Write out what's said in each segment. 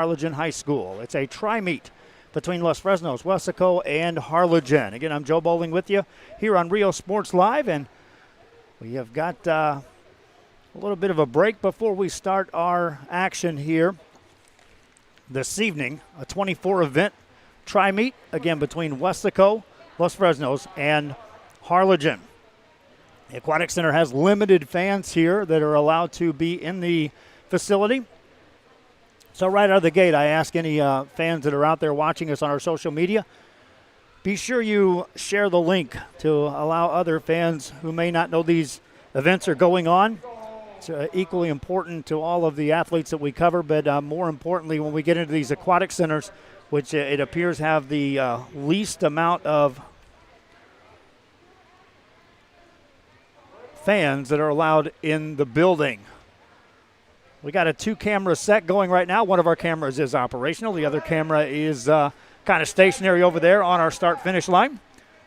Harlogin High School. It's a tri-meet between Los Fresnos, Weslaco, and Harlogin. Again, I'm Joe Bowling with you here on Rio Sports Live, and we have got a little bit of a break before we start our action here this evening. A 24 event tri-meet, again, between Weslaco, Los Fresnos, and Harlogin. The Aquatic Center has limited fans here that are allowed to be in the facility. So right out of the gate, I ask any fans that are out there watching us on our social media, be sure you share the link to allow other fans who may not know these events are going on. It's equally important to all of the athletes that we cover, but more importantly, when we get into these aquatic centers, which it appears have the least amount of fans that are allowed in the building. We got a 2-camera set going right now. One of our cameras is operational. The other camera is kind of stationary over there on our start-finish line.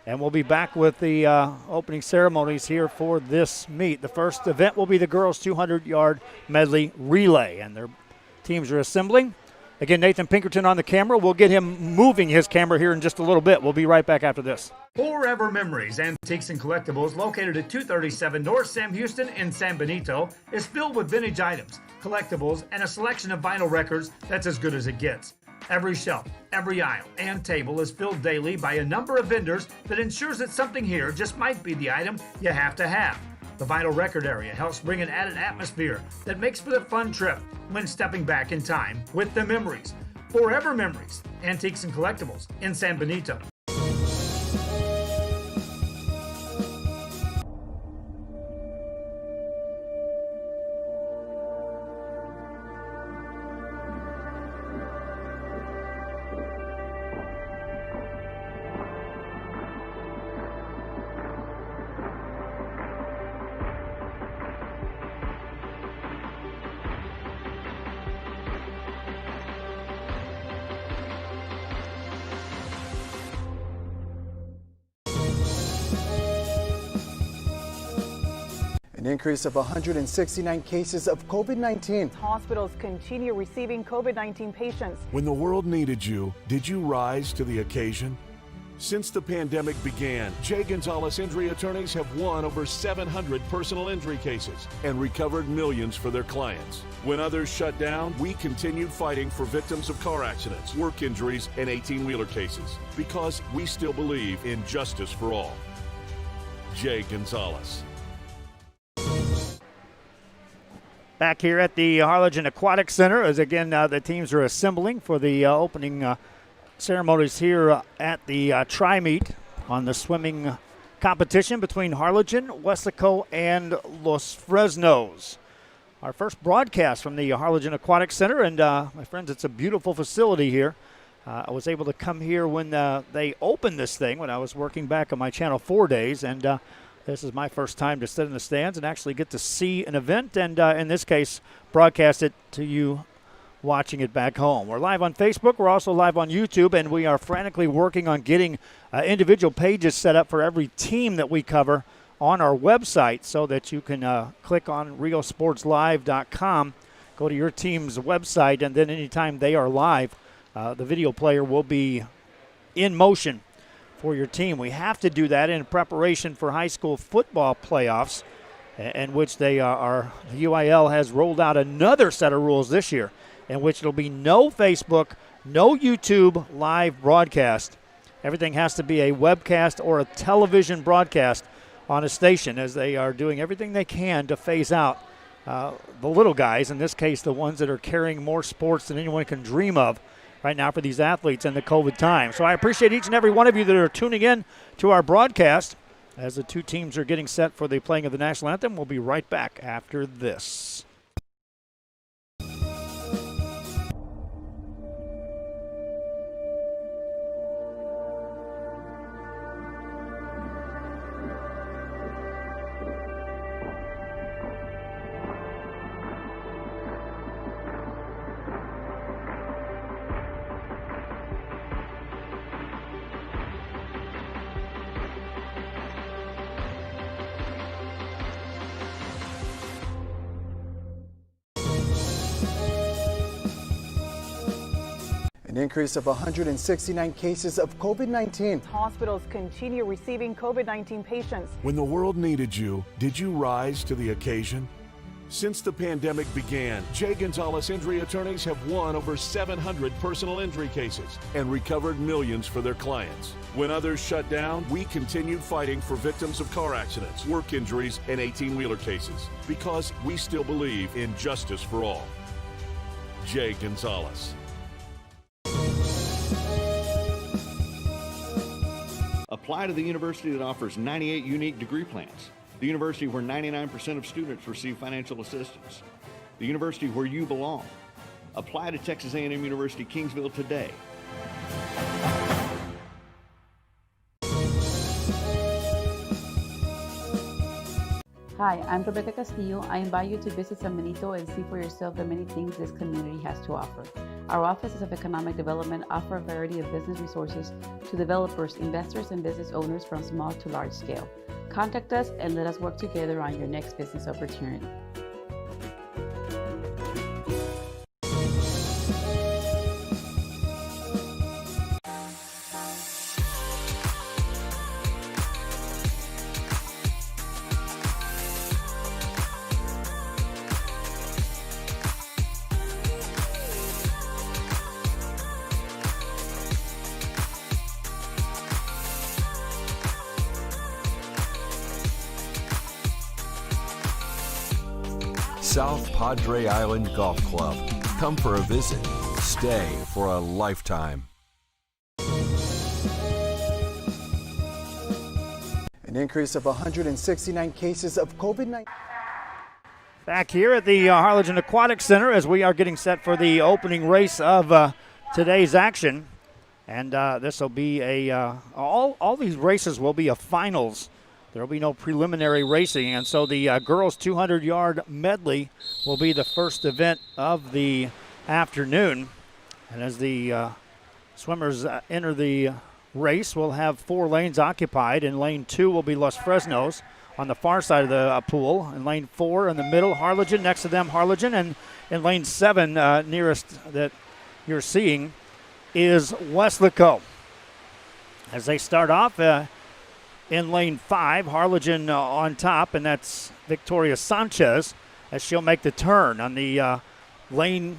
And we'll be back with the opening ceremonies here for this meet. The first event will be the girls' 200-yard medley relay, and their teams are assembling. Again, Nathan Pinkerton on the camera. We'll get him moving his camera here in just a little bit. We'll be right back after this. Forever Memories, Antiques and Collectibles, located at 237 North Sam Houston in San Benito, is filled with vintage items, collectibles, and a selection of vinyl records that's as good as it gets. Every shelf, every aisle, and table is filled daily by a number of vendors that ensures that something here just might be the item you have to have. The vinyl record area helps bring an added atmosphere that makes for the fun trip when stepping back in time with the memories. Forever Memories, Antiques and Collectibles in San Benito. An increase of 169 cases of COVID-19. Hospitals continue receiving COVID-19 patients. When the world needed you, did you rise to the occasion? Since the pandemic began, Jay Gonzalez injury attorneys have won over 700 personal injury cases and recovered millions for their clients. When others shut down, we continued fighting for victims of car accidents, work injuries, and 18-wheeler cases because we still believe in justice for all. Jay Gonzalez. Back here at the Harlogin Aquatic Center, as again the teams are assembling for the opening ceremonies here at the tri-meet on the swimming competition between Harlogin, Weslaco, and Los Fresnos. Our first broadcast from the Harlogin Aquatic Center, and my friends, it's a beautiful facility here. I was able to come here when they opened this thing when I was working back on my Channel 4 days, and this is my first time to sit in the stands and actually get to see an event and, in this case, broadcast it to you watching it back home. We're live on Facebook. We're also live on YouTube, and we are frantically working on getting individual pages set up for every team that we cover on our website so that you can click on RioSportsLive.com, go to your team's website, and then anytime they are live, the video player will be in motion for your team. We have to do that in preparation for high school football playoffs, in which the UIL has rolled out another set of rules this year, in which it'll be no Facebook, no YouTube live broadcast. Everything has to be a webcast or a television broadcast on a station, as they are doing everything they can to phase out the little guys, in this case the ones that are carrying more sports than anyone can dream of right now for these athletes in the COVID time. So I appreciate each and every one of you that are tuning in to our broadcast as the two teams are getting set for the playing of the national anthem. We'll be right back after this. An increase of 169 cases of COVID-19. Hospitals continue receiving COVID-19 patients. When the world needed you, did you rise to the occasion? Since the pandemic began, J. Gonzalez Injury Attorneys have won over 700 personal injury cases and recovered millions for their clients. When others shut down, we continued fighting for victims of car accidents, work injuries, and 18-wheeler cases because we still believe in justice for all. J. Gonzalez. Apply to the university that offers 98 unique degree plans. The university where 99% of students receive financial assistance. The university where you belong. Apply to Texas A&M University Kingsville today. Hi, I'm Rebecca Castillo. I invite you to visit San Benito and see for yourself the many things this community has to offer. Our offices of economic development offer a variety of business resources to developers, investors, and business owners from small to large scale. Contact us and let us work together on your next business opportunity. South Padre Island Golf Club. Come for a visit. Stay for a lifetime. An increase of 169 cases of COVID-19. Back here at the Harlogin Aquatic Center as we are getting set for the opening race of today's action. And this will be all these races will be a finals. There will be no preliminary racing, and so the girls' 200-yard medley will be the first event of the afternoon. And as the swimmers enter the race, we'll have 4 lanes occupied. In lane 2 will be Los Fresnos on the far side of the pool. In lane 4 in the middle, Harlogin. Next to them, Harlogin. And in lane 7, nearest that you're seeing, is Weslaco. As they start off, in lane 5, Harlogin on top, and that's Victoria Sanchez as she'll make the turn. On the lane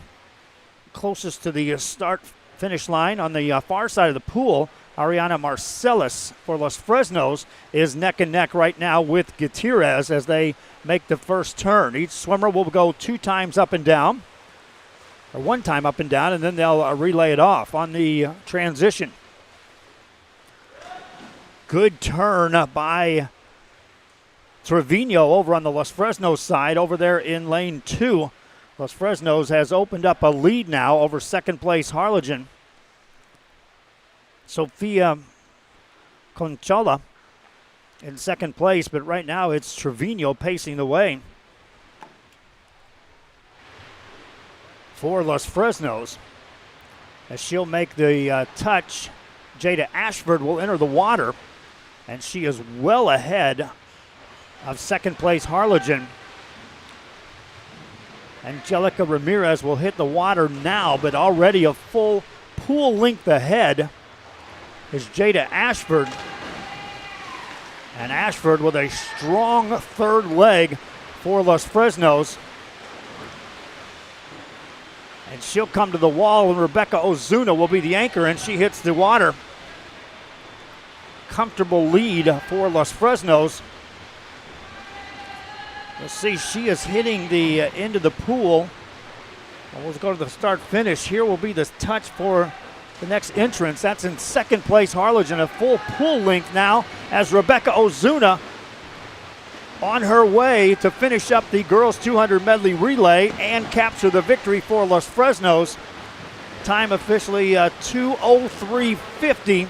closest to the start-finish line on the far side of the pool, Ariana Marcellus for Los Fresnos is neck and neck right now with Gutierrez as they make the first turn. Each swimmer will go 2 times up and down, or 1 time up and down, and then they'll relay it off on the transition. Good turn by Trevino over on the Los Fresnos side over there in lane 2. Los Fresnos has opened up a lead now over second place Harlogin. Sofia Conchola in second place, but right now it's Trevino pacing the way for Los Fresnos. As she'll make the touch, Jada Ashford will enter the water, and she is well ahead of second place Harlogin. Angelica Ramirez will hit the water now, but already a full pool length ahead is Jada Ashford. And Ashford with a strong third leg for Los Fresnos. And she'll come to the wall, and Rebecca Ozuna will be the anchor, and she hits the water. Comfortable lead for Los Fresnos. You'll see she is hitting the end of the pool. We'll go to the start-finish. Here will be the touch for the next entrance. That's in second place Harlogin, a full pool length now as Rebecca Ozuna on her way to finish up the girls 200 medley relay and capture the victory for Los Fresnos. Time officially 2:03:50.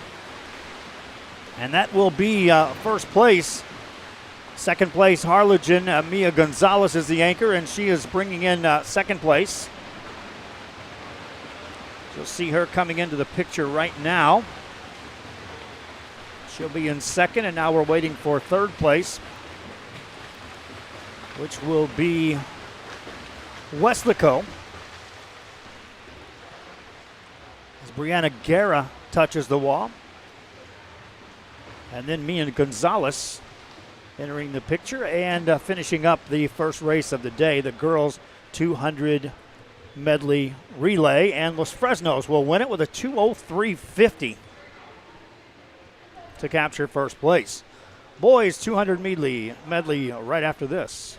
And that will be first place. Second place, Harlogin. Mia Gonzalez is the anchor, and she is bringing in second place. You'll see her coming into the picture right now. She'll be in second, and now we're waiting for third place, which will be Weslaco. As Brianna Guerra touches the wall. And then Mia Gonzalez entering the picture and finishing up the first race of the day, the girls 200 medley relay. And Los Fresnos will win it with a 2:03.50 to capture first place. Boys 200 medley right after this.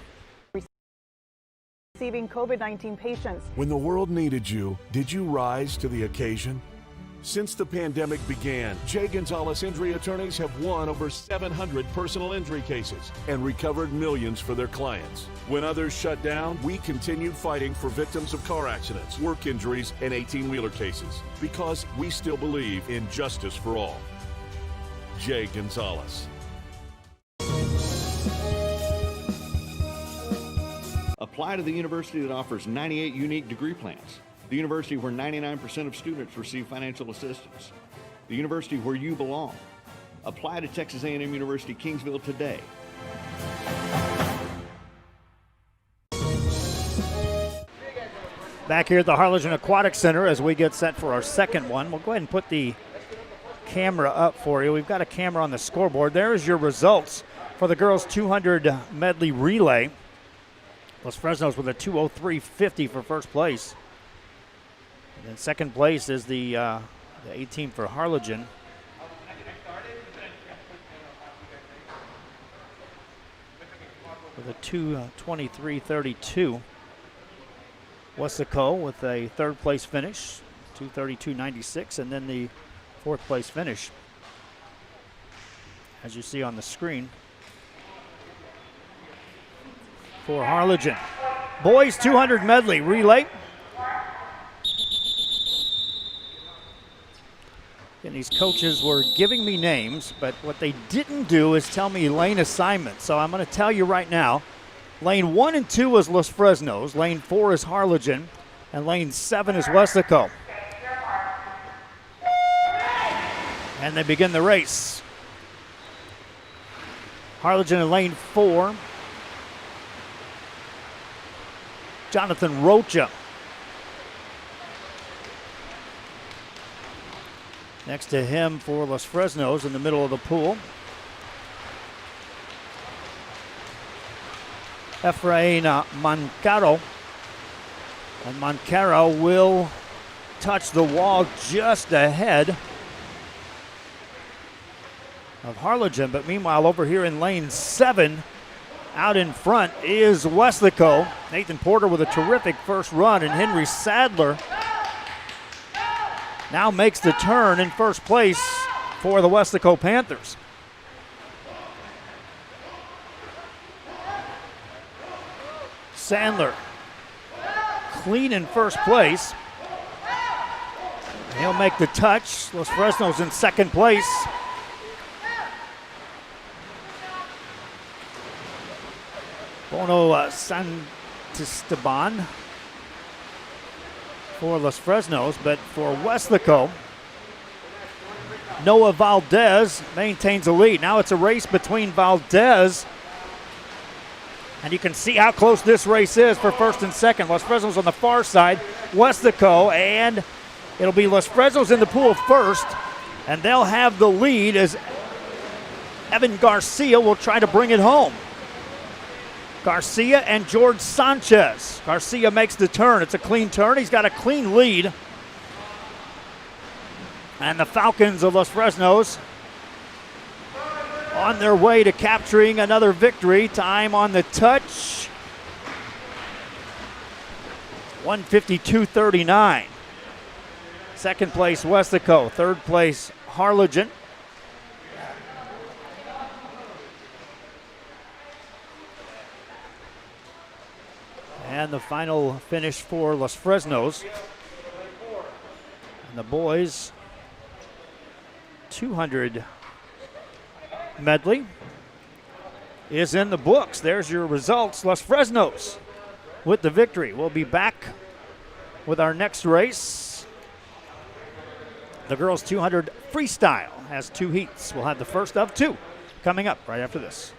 Receiving COVID-19 patients. When the world needed you, did you rise to the occasion? Since the pandemic began, Jay Gonzalez injury attorneys have won over 700 personal injury cases and recovered millions for their clients. When others shut down, we continued fighting for victims of car accidents, work injuries, and 18-wheeler cases because we still believe in justice for all. Jay Gonzalez. Apply to the university that offers 98 unique degree plans. The university where 99% of students receive financial assistance. The university where you belong. Apply to Texas A&M University Kingsville today. Back here at the Harlogin Aquatic Center as we get set for our second one. We'll go ahead and put the camera up for you. We've got a camera on the scoreboard. There's your results for the girls 200 medley relay. Los Fresnos with a 2:03.50 for first place. And then second place is the A team for Harlogin. With a 2:23.32. Weslaco with a third place finish, 2:32.96, and then the fourth place finish, as you see on the screen, for Harlogin. Boys 200 medley relay. And these coaches were giving me names, but what they didn't do is tell me lane assignment. So I'm going to tell you right now. Lane 1 and 2 is Los Fresnos. Lane 4 is Harlogin. And lane 7 is Weslaco. And they begin the race. Harlogin in lane 4. Jonathan Rocha. Next to him for Los Fresnos in the middle of the pool, Efrain Moncaro. And Moncaro will touch the wall just ahead of Harlogin. But meanwhile, over here in lane 7, out in front is Weslaco. Nathan Porter with a terrific first run, and Henry Sadler now makes the turn in first place for the Weslaco Panthers. Sandler clean in first place. He'll make the touch. Los Fresnos in second place. Bono Santisteban for Los Fresnos, but for Weslaco, Noah Valdez maintains a lead. Now it's a race between Valdez, and you can see how close this race is for first and second. Los Fresnos on the far side, Weslaco, and it'll be Los Fresnos in the pool first, and they'll have the lead as Evan Garcia will try to bring it home. Garcia and George Sanchez. Garcia makes the turn. It's a clean turn. He's got a clean lead. And the Falcons of Los Fresnos on their way to capturing another victory. Time on the touch, 1:52.39. Second place, Weslaco. Third place, Harlogin. And the final finish for Los Fresnos. And the boys, 200 medley is in the books. There's your results. Los Fresnos with the victory. We'll be back with our next race. The girls 200 freestyle has 2 heats. We'll have the first of 2 coming up right after this.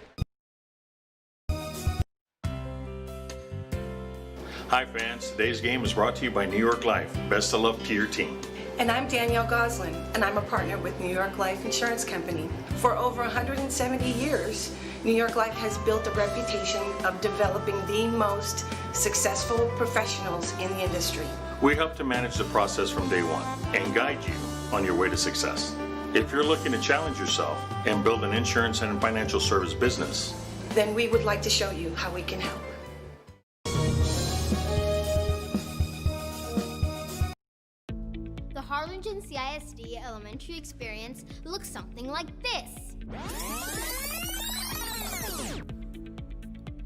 Hi fans, today's game is brought to you by New York Life. Best of luck to your team. And I'm Danielle Goslin, and I'm a partner with New York Life Insurance Company. For over 170 years, New York Life has built a reputation of developing the most successful professionals in the industry. We help to manage the process from day one and guide you on your way to success. If you're looking to challenge yourself and build an insurance and financial service business, then we would like to show you how we can help. The Harlingen CISD elementary experience looks something like this.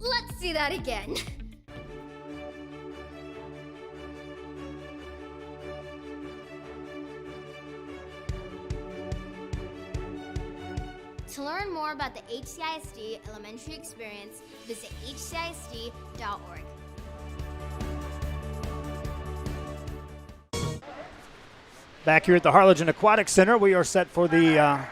Let's see that again. To learn more about the HCISD elementary experience, visit hcisd.org. Back here at the Harlingen Aquatic Center, we are set for the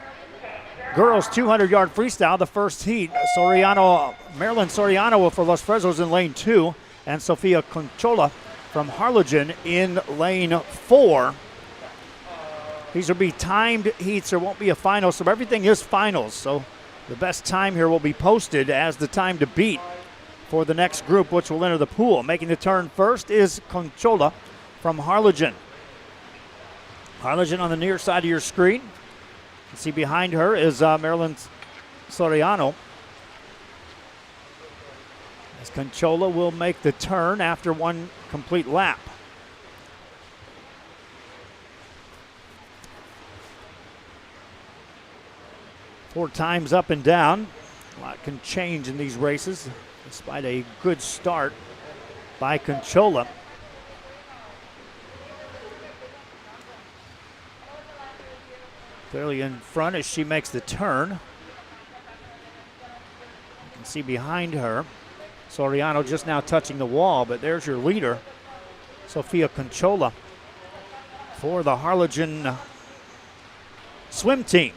girls 200-yard freestyle, the first heat. Marilyn Soriano for Los Fresnos in lane 2, and Sofia Conchola from Harlogin in lane 4. These will be timed heats. There won't be a final, so everything is finals. So the best time here will be posted as the time to beat for the next group, which will enter the pool. Making the turn first is Conchola from Harlogin. Harlogin on the near side of your screen. You see behind her is Marilyn Soriano. As Conchola will make the turn after one complete lap. Four times up and down. A lot can change in these races, despite a good start by Conchola. Clearly in front as she makes the turn. You can see behind her, Soriano just now touching the wall, but there's your leader, Sofia Conchola, for the Harlingen swim team.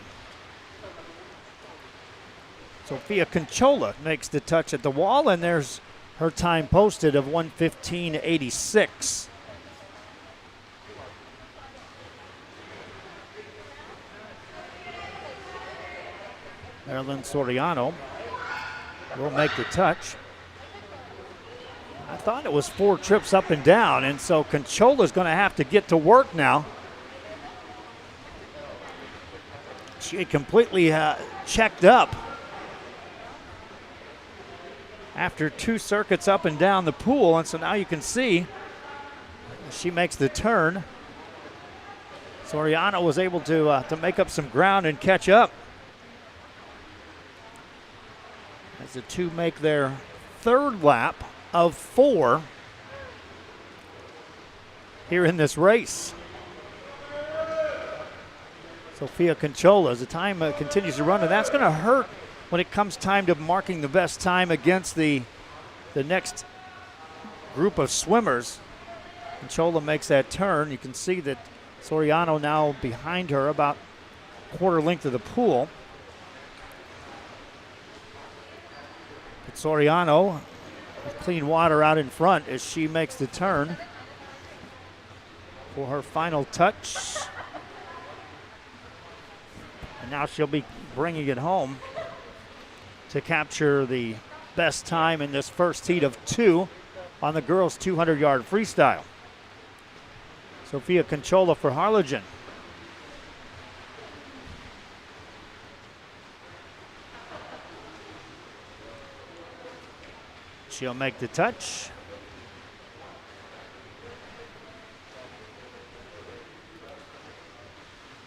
Sofia Conchola makes the touch at the wall, and there's her time posted of 1:15.86. Marilyn Soriano will make the touch. I thought it was 4 trips up and down, and so Conchola's going to have to get to work now. She had completely checked up after 2 circuits up and down the pool, and so now you can see she makes the turn. Soriano was able to make up some ground and catch up. As the two make their 3rd lap of 4 here in this race. Sofia Conchola, as the time continues to run, and that's going to hurt when it comes time to marking the best time against the next group of swimmers. Conchola makes that turn. You can see that Soriano now behind her about quarter length of the pool. But Soriano with clean water out in front as she makes the turn for her final touch. And now she'll be bringing it home to capture the best time in this first heat of 2 on the girls' 200-yard freestyle. Sofia Conchola for Harlingen. She'll make the touch.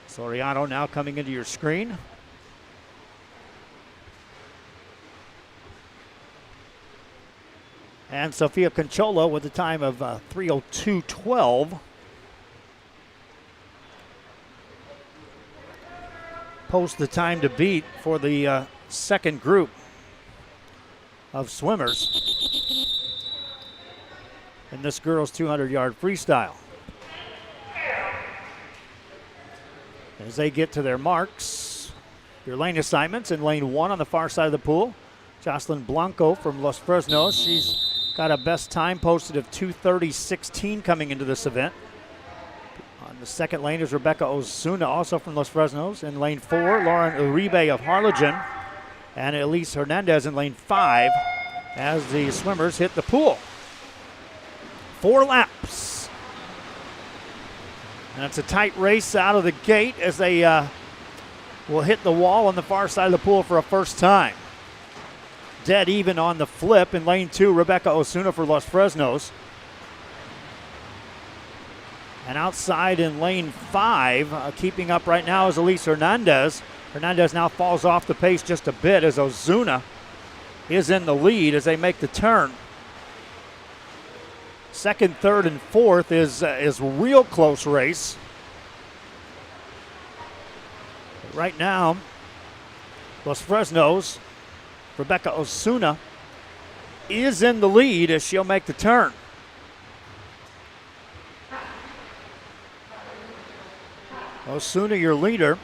Soriano now coming into your screen. And Sofia Conchola with a time of 3:02.12. Post the time to beat for the second group of swimmers in this girls' 200-yard freestyle. As they get to their marks, your lane assignments in lane 1 on the far side of the pool. Jocelyn Blanco from Los Fresnos. She's got a best time posted of 2:30.16 coming into this event. On The second lane is Rebecca Osuna, also from Los Fresnos. In lane 4, Lauren Uribe of Harlogin. And Elise Hernandez in lane 5 as the swimmers hit the pool. 4 laps. And it's a tight race out of the gate as they will hit the wall on the far side of the pool for a first time. Dead even on the flip in lane 2, Rebecca Osuna for Los Fresnos. And outside in lane 5, keeping up right now is Elise Hernandez. Hernandez now falls off the pace just a bit as Osuna is in the lead as they make the turn. Second, third, and fourth is real close race. But right now, Los Fresnos, Rebecca Osuna is in the lead as she'll make the turn. Osuna, your leader.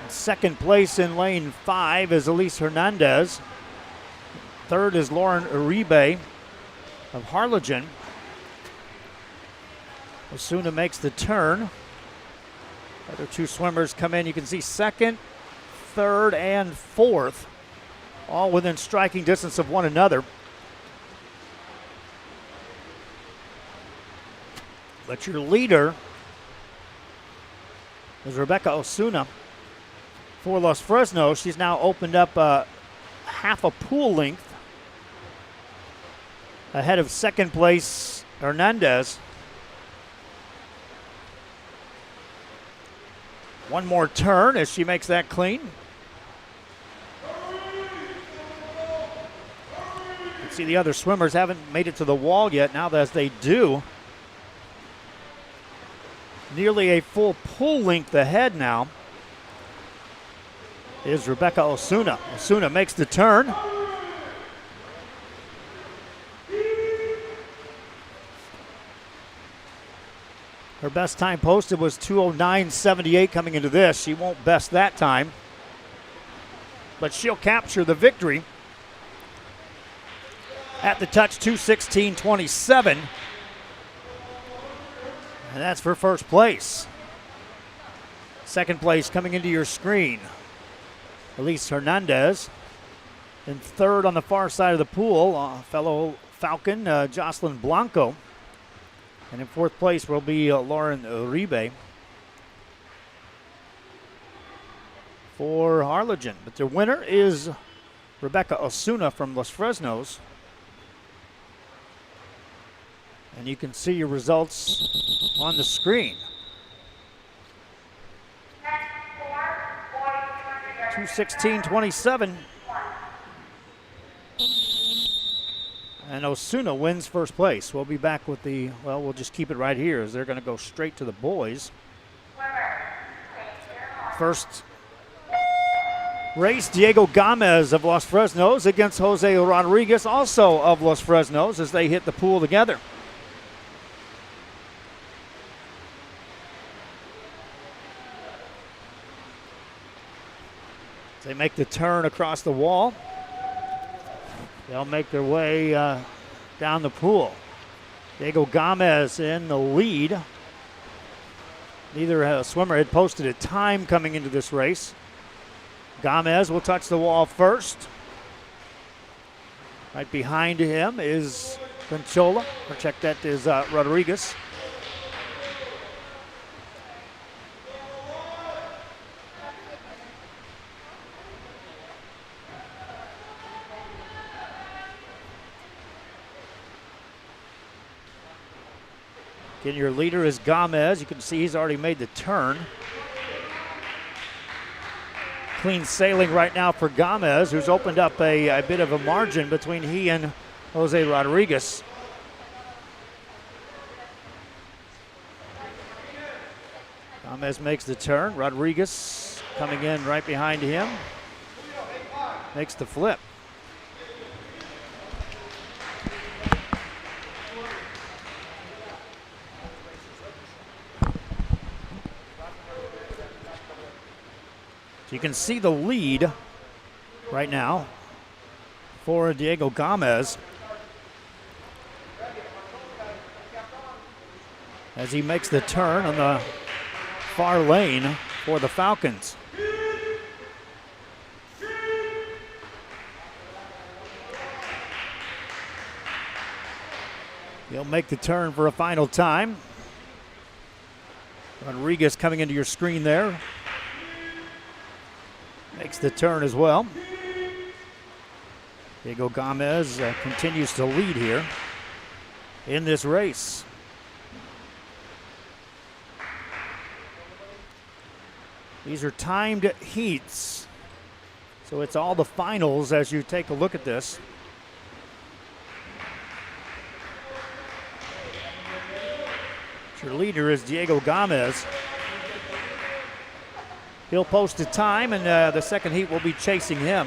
Second place in lane 5 is Elise Hernandez. Third is Lauren Uribe of Harlogin. Osuna makes the turn. Other 2 swimmers come in. You can see second, third, and fourth, all within striking distance of one another. But your leader is Rebecca Osuna. For Los Fresnos, she's now opened up half a pool length ahead of second place Hernandez. One more turn as she makes that clean. You can see the other swimmers haven't made it to the wall yet. Now as they do, nearly a full pool length ahead now is Rebecca Osuna. Osuna makes the turn. Her best time posted was 2:09.78 coming into this. She won't best that time, but she'll capture the victory at the touch, 2:16.27. And that's for first place. Second place coming into your screen, Elise Hernandez. And third on the far side of the pool, fellow Falcon, Jocelyn Blanco. And in fourth place will be Lauren Uribe for Harlogin. But the winner is Rebecca Osuna from Los Fresnos. And you can see your results on the screen. 2:16.27. And Osuna wins first place. We'll be back with we'll just keep it right here as they're going to go straight to the boys. First race, Diego Gomez of Los Fresnos against Jose Rodriguez, also of Los Fresnos, as they hit the pool together. They make the turn across the wall. They'll make their way down the pool. Diego Gomez in the lead. Neither swimmer had posted a time coming into this race. Gomez will touch the wall first. Right behind him is Conchola. Or check that is Rodriguez. Again, your leader is Gomez. You can see he's already made the turn. Clean sailing right now for Gomez, who's opened up a bit of a margin between he and Jose Rodriguez. Gomez makes the turn. Rodriguez coming in right behind him. Makes the flip. So you can see the lead right now for Diego Gomez. as he makes the turn on the far lane for the Falcons. He'll make the turn for a final time. Rodriguez coming into your screen there. Makes the turn as well. Diego Gomez continues to lead here in this race. These are timed heats, so it's all the finals as you take a look at this. Your leader is Diego Gomez. He'll post a time, and the second heat will be chasing him.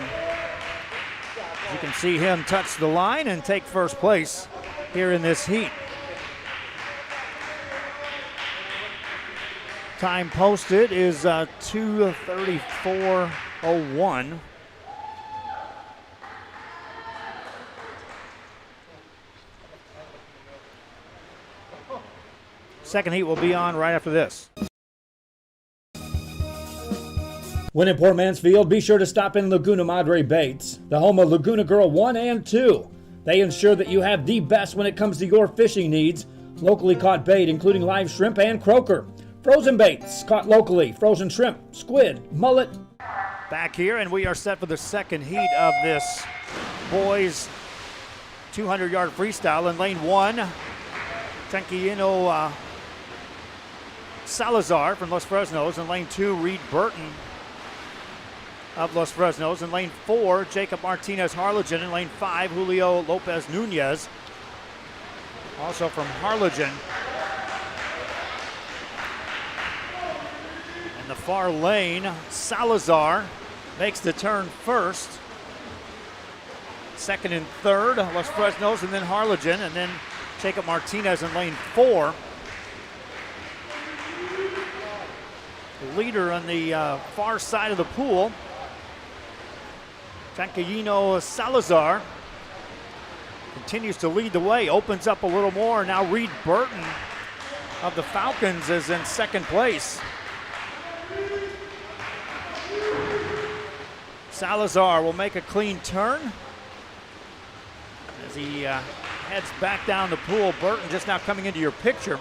You can see him touch the line and take first place here in this heat. Time posted is 2:34:01. Second heat will be on right after this. When in Port Mansfield, be sure to stop in Laguna Madre Baits, the home of Laguna Girl 1 and 2. They ensure that you have the best when it comes to your fishing needs. Locally caught bait, including live shrimp and croaker. Frozen baits, caught locally, frozen shrimp, squid, mullet. Back here, and we are set for the second heat of this boys 200-yard freestyle. In lane 1, Tanquino Salazar from Los Fresnos. In lane 2, Reed Burton of Los Fresnos. In lane 4, Jacob Martinez Harlogin. In lane 5, Julio Lopez Nunez, also from Harlogin. In the far lane, Salazar makes the turn first. Second and third, Los Fresnos, and then Harlogin, and then Jacob Martinez in lane 4. The leader on the far side of the pool, Tanquino Salazar, continues to lead the way, opens up a little more. Now Reed Burton of the Falcons is in second place. Salazar will make a clean turn as he heads back down the pool. Burton just now coming into your picture.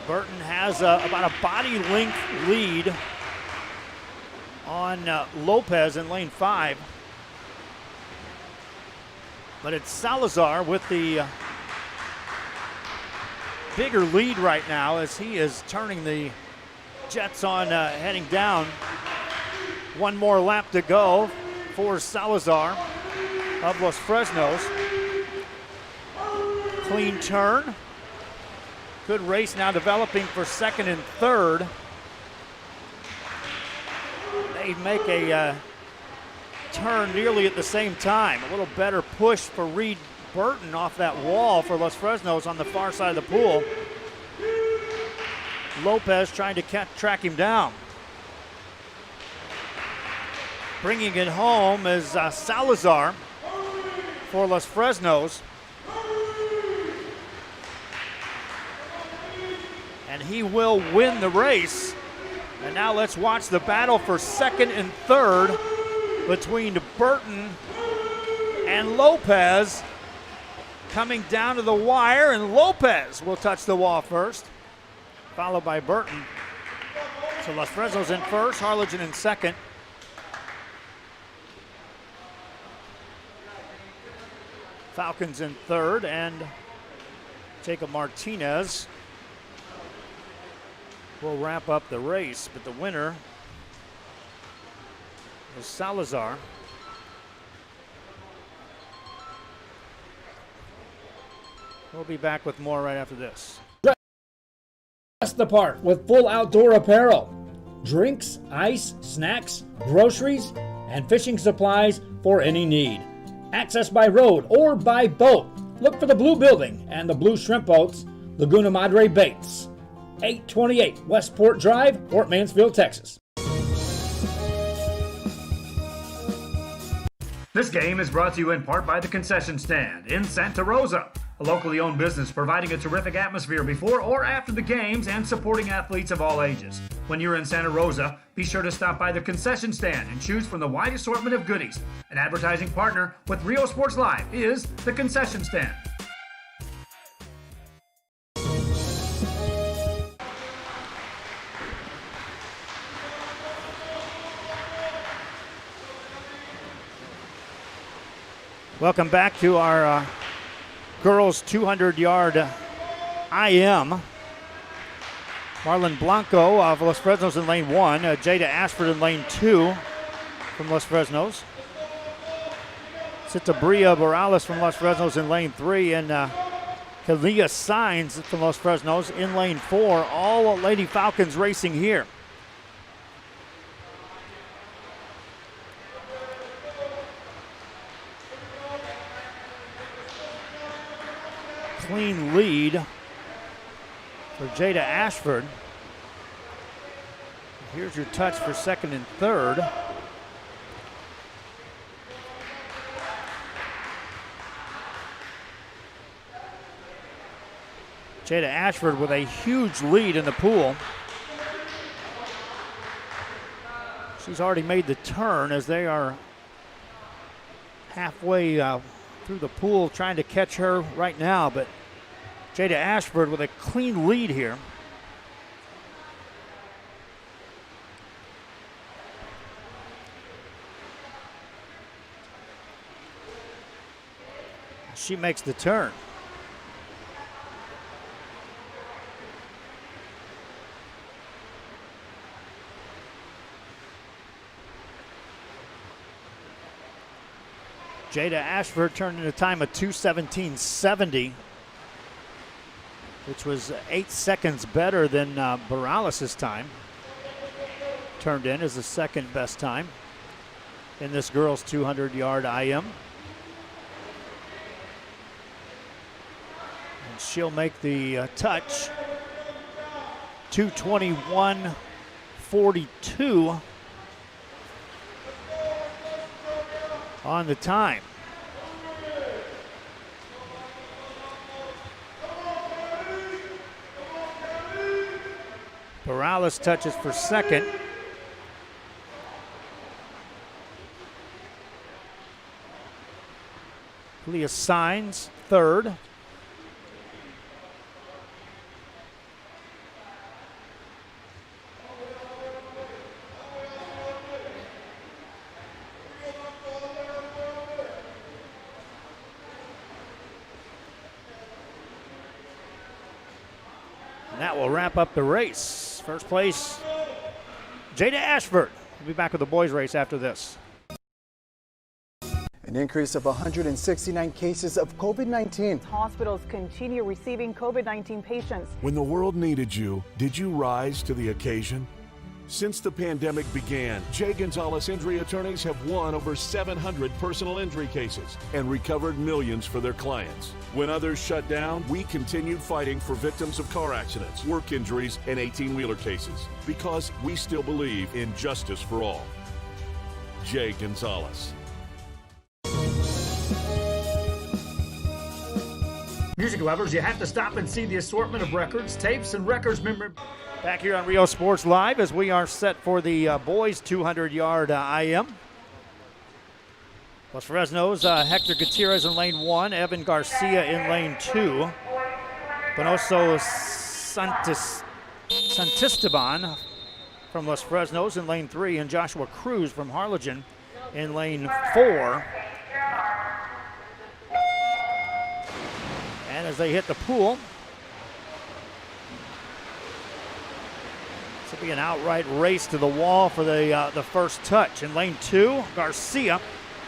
Burton has about a body length lead on Lopez in lane 5. But it's Salazar with the bigger lead right now as he is turning the jets on heading down. One more lap to go for Salazar of Los Fresnos. Clean turn. Good race now developing for second and third. They make a turn nearly at the same time. A little better push for Reed Burton off that wall for Los Fresnos on the far side of the pool. Lopez trying to track him down. Bringing it home is Salazar for Los Fresnos. And he will win the race. And now let's watch the battle for second and third between Burton and Lopez. Coming down to the wire, and Lopez will touch the wall first, followed by Burton. So Los Fresnos in first, Harlogin in second. Falcons in third, and Jacob Martinez will wrap up the race, but the winner is Salazar. We'll be back with more right after this. Dress the part with full outdoor apparel. Drinks, ice, snacks, groceries, and fishing supplies for any need. Access by road or by boat. Look for the blue building and the blue shrimp boats, Laguna Madre Baits. 828 Westport Drive, Port Mansfield, Texas. This game is brought to you in part by the Concession Stand in Santa Rosa, a locally owned business providing a terrific atmosphere before or after the games and supporting athletes of all ages. When you're in Santa Rosa, be sure to stop by the concession stand and choose from the wide assortment of goodies. An advertising partner with Rio Sports Live is the concession stand. Welcome back to our girls 200-yard IM. Marlon Blanco of Los Fresnos in lane 1. Jada Ashford in lane 2 from Los Fresnos. Citabria Morales from Los Fresnos in lane 3. And Kalia Signs from Los Fresnos in lane 4. All Lady Falcons racing here. Clean lead for Jada Ashford. Here's your touch for second and third. Jada Ashford with a huge lead in the pool. She's already made the turn as they are halfway through the pool trying to catch her right now, but Jada Ashford with a clean lead here. She makes the turn. Jada Ashford turned in a time of 2:17.70, which was 8 seconds better than Morales' time. Turned in as the second best time in this girls 200-yard IM. And she'll make the touch. 2:21.42 on the time. Morales touches for second. Leah Signs third. And that will wrap up the race. First place, Jada Ashford. We'll be back with the boys race after this. An increase of 169 cases of COVID-19. Hospitals continue receiving COVID-19 patients. When the world needed you, did you rise to the occasion? Since the pandemic began, Jay Gonzalez injury attorneys have won over 700 personal injury cases and recovered millions for their clients. When others shut down, we continued fighting for victims of car accidents, work injuries, and 18-wheeler cases because we still believe in justice for all. Jay Gonzalez. Music lovers, you have to stop and see the assortment of records, tapes, and records memorabilia. Back here on Rio Sports Live as we are set for the boys 200-yard IM. Los Fresnos, Hector Gutierrez in lane 1, Evan Garcia in lane 2. Bonoso Santisteban from Los Fresnos in lane 3, and Joshua Cruz from Harlogin in lane 4. And as they hit the pool, this will be an outright race to the wall for the first touch. In lane 2, Garcia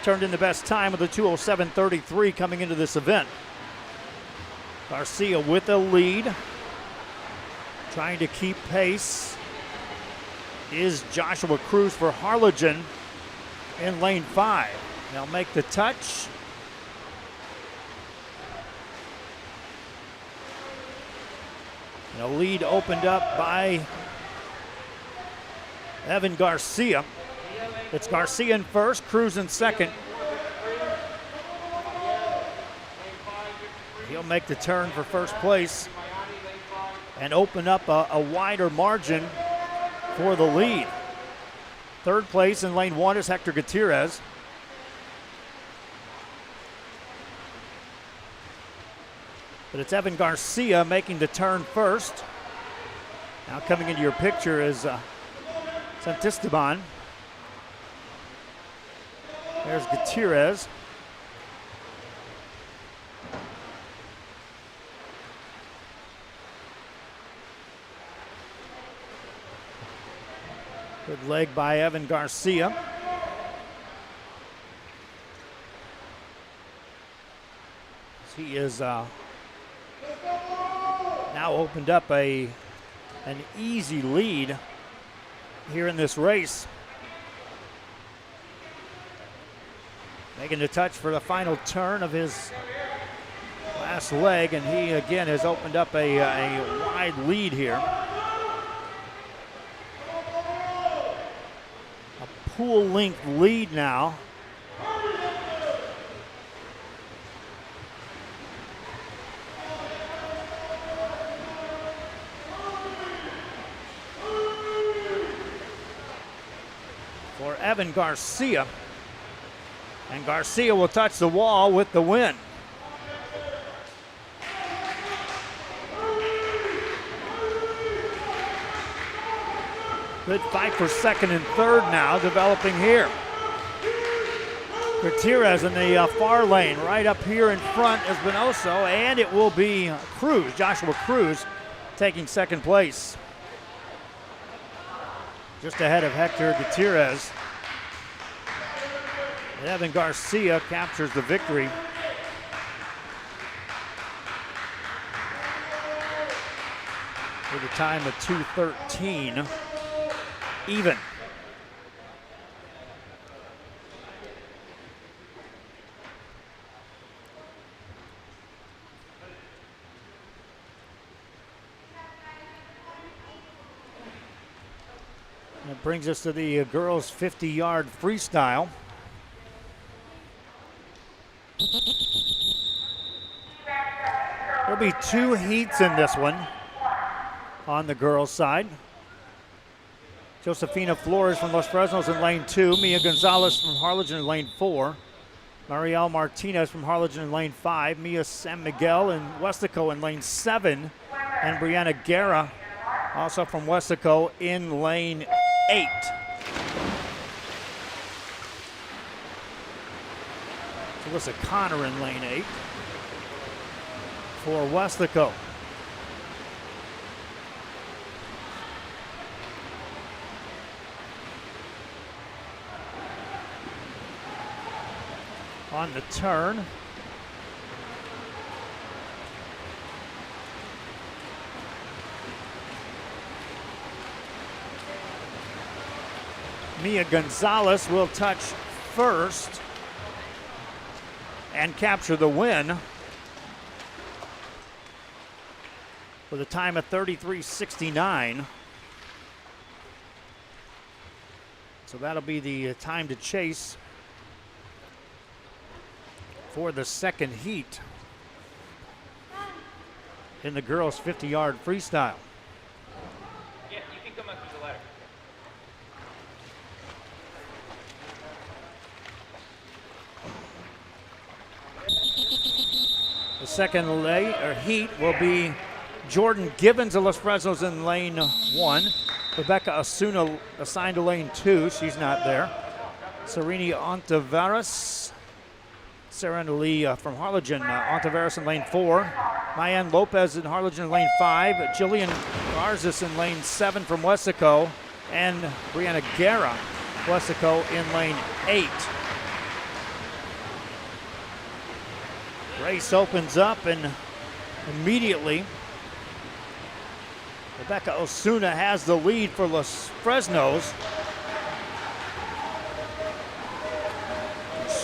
turned in the best time with a 2:07.33 coming into this event. Garcia with the lead, trying to keep pace, is Joshua Cruz for Harlogin in lane 5. They'll make the touch. And a lead opened up by Evan Garcia. It's Garcia in first, Cruz in second. He'll make the turn for first place and open up a wider margin for the lead. Third place in lane 1 is Hector Gutierrez. But it's Evan Garcia making the turn first. Now coming into your picture is Santisteban. There's Gutierrez. Good leg by Evan Garcia. He is now opened up an easy lead here in this race. Making the touch for the final turn of his last leg, and he again has opened up a wide lead here. A pool length lead now. For Evan Garcia. And Garcia will touch the wall with the win. Good fight for second and third now developing here. Gutierrez in the far lane. Right up here in front is Benoso, and it will be Cruz, Joshua Cruz, taking second place. Just ahead of Hector Gutierrez. Evan Garcia captures the victory. With a time of 2:13, even. That brings us to the girls' 50-yard freestyle. There'll be 2 heats in this one on the girls' side. Josefina Flores from Los Fresnos in lane 2. Mia Gonzalez from Harlogin in lane 4. Marielle Martinez from Harlogin in lane 5. Mia San Miguel and Weslaco in lane 7. And Brianna Guerra, also from Weslaco, in lane 8. Alyssa Connor in lane 8 for Weslaco. On the turn. Mia Gonzalez will touch first and capture the win with a time of 33:69. So that'll be the time to chase for the second heat in the girls' 50-yard freestyle. Yeah, you can come up to the ladder. The second heat will be Jordan Gibbons of Los Fresnos in lane 1. Rebecca Osuna assigned to lane 2. She's not there. Sereni Ontiveros. Sarah Lee from Harlogin. Ontiveros in lane 4. Mayan Lopez in Harlogin in lane 5. Jillian Garzis in lane 7 from Weslaco. And Brianna Guerra, Weslaco, in lane 8. Race opens up, and immediately Rebecca Osuna has the lead for Los Fresnos.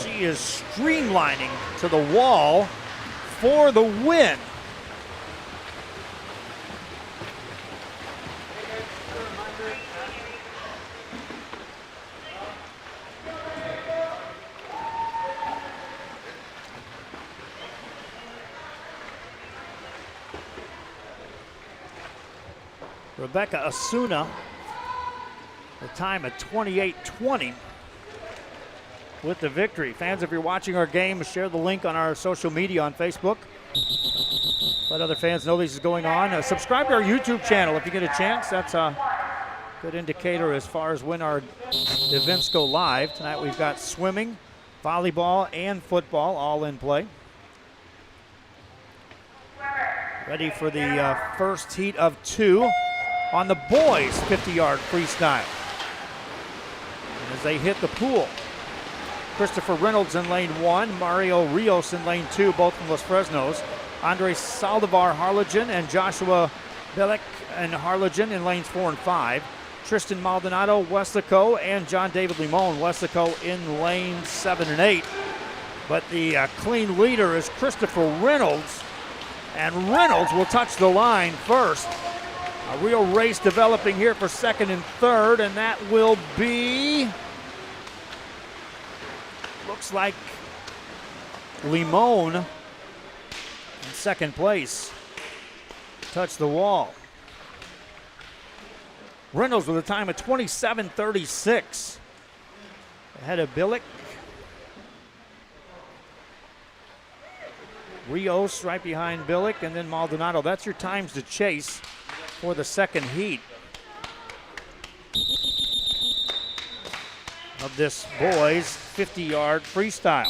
She is streamlining to the wall for the win. Rebecca Asuna, the time of 28:20 with the victory. Fans, if you're watching our game, share the link on our social media on Facebook. Let other fans know this is going on. Subscribe to our YouTube channel if you get a chance. That's a good indicator as far as when our events go live. Tonight we've got swimming, volleyball, and football all in play. Ready for the first heat of 2 on the boys' 50-yard freestyle. And as they hit the pool, Christopher Reynolds in lane 1, Mario Rios in lane 2, both from Los Fresnos. Andres Saldivar Harlogin and Joshua Bilek and Harlogin in lanes 4 and 5. Tristan Maldonado, Weslaco, and John David Limon, Weslaco in lanes 7 and 8. But the clean leader is Christopher Reynolds, and Reynolds will touch the line first. A real race developing here for second and third, and that will be, looks like Limon in second place. Touch the wall. Reynolds with a time of 27:36. Ahead of Bilek. Rios right behind Bilek, and then Maldonado. That's your times to chase for the second heat of this boys' 50-yard freestyle.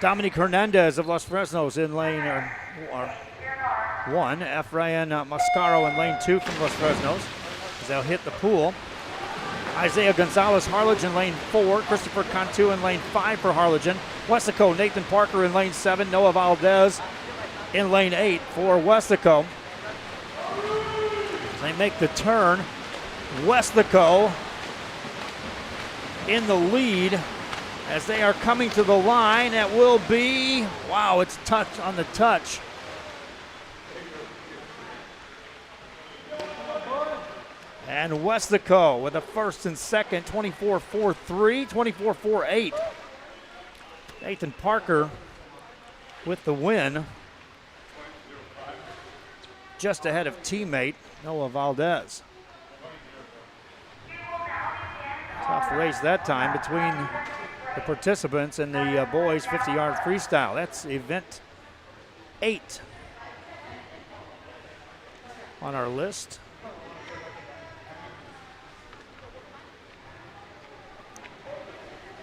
Dominic Hernandez of Los Fresnos in lane 1. Efrain Mascaro in lane 2 from Los Fresnos as they'll hit the pool. Isaiah Gonzalez Harlogin in lane 4. Christopher Cantu in lane 5 for Harlogin. Weslaco Nathan Parker in lane 7. Noah Valdez in lane 8 for Weslaco. They make the turn. Weslaco in the lead as they are coming to the line. That will be, wow, it's touch on the touch. And Weslaco with a first and second, 24-4-3, 24-4-8. Nathan Parker with the win. Just ahead of teammate Noah Valdez. Tough race that time between the participants in the boys 50-yard freestyle. That's event 8 on our list.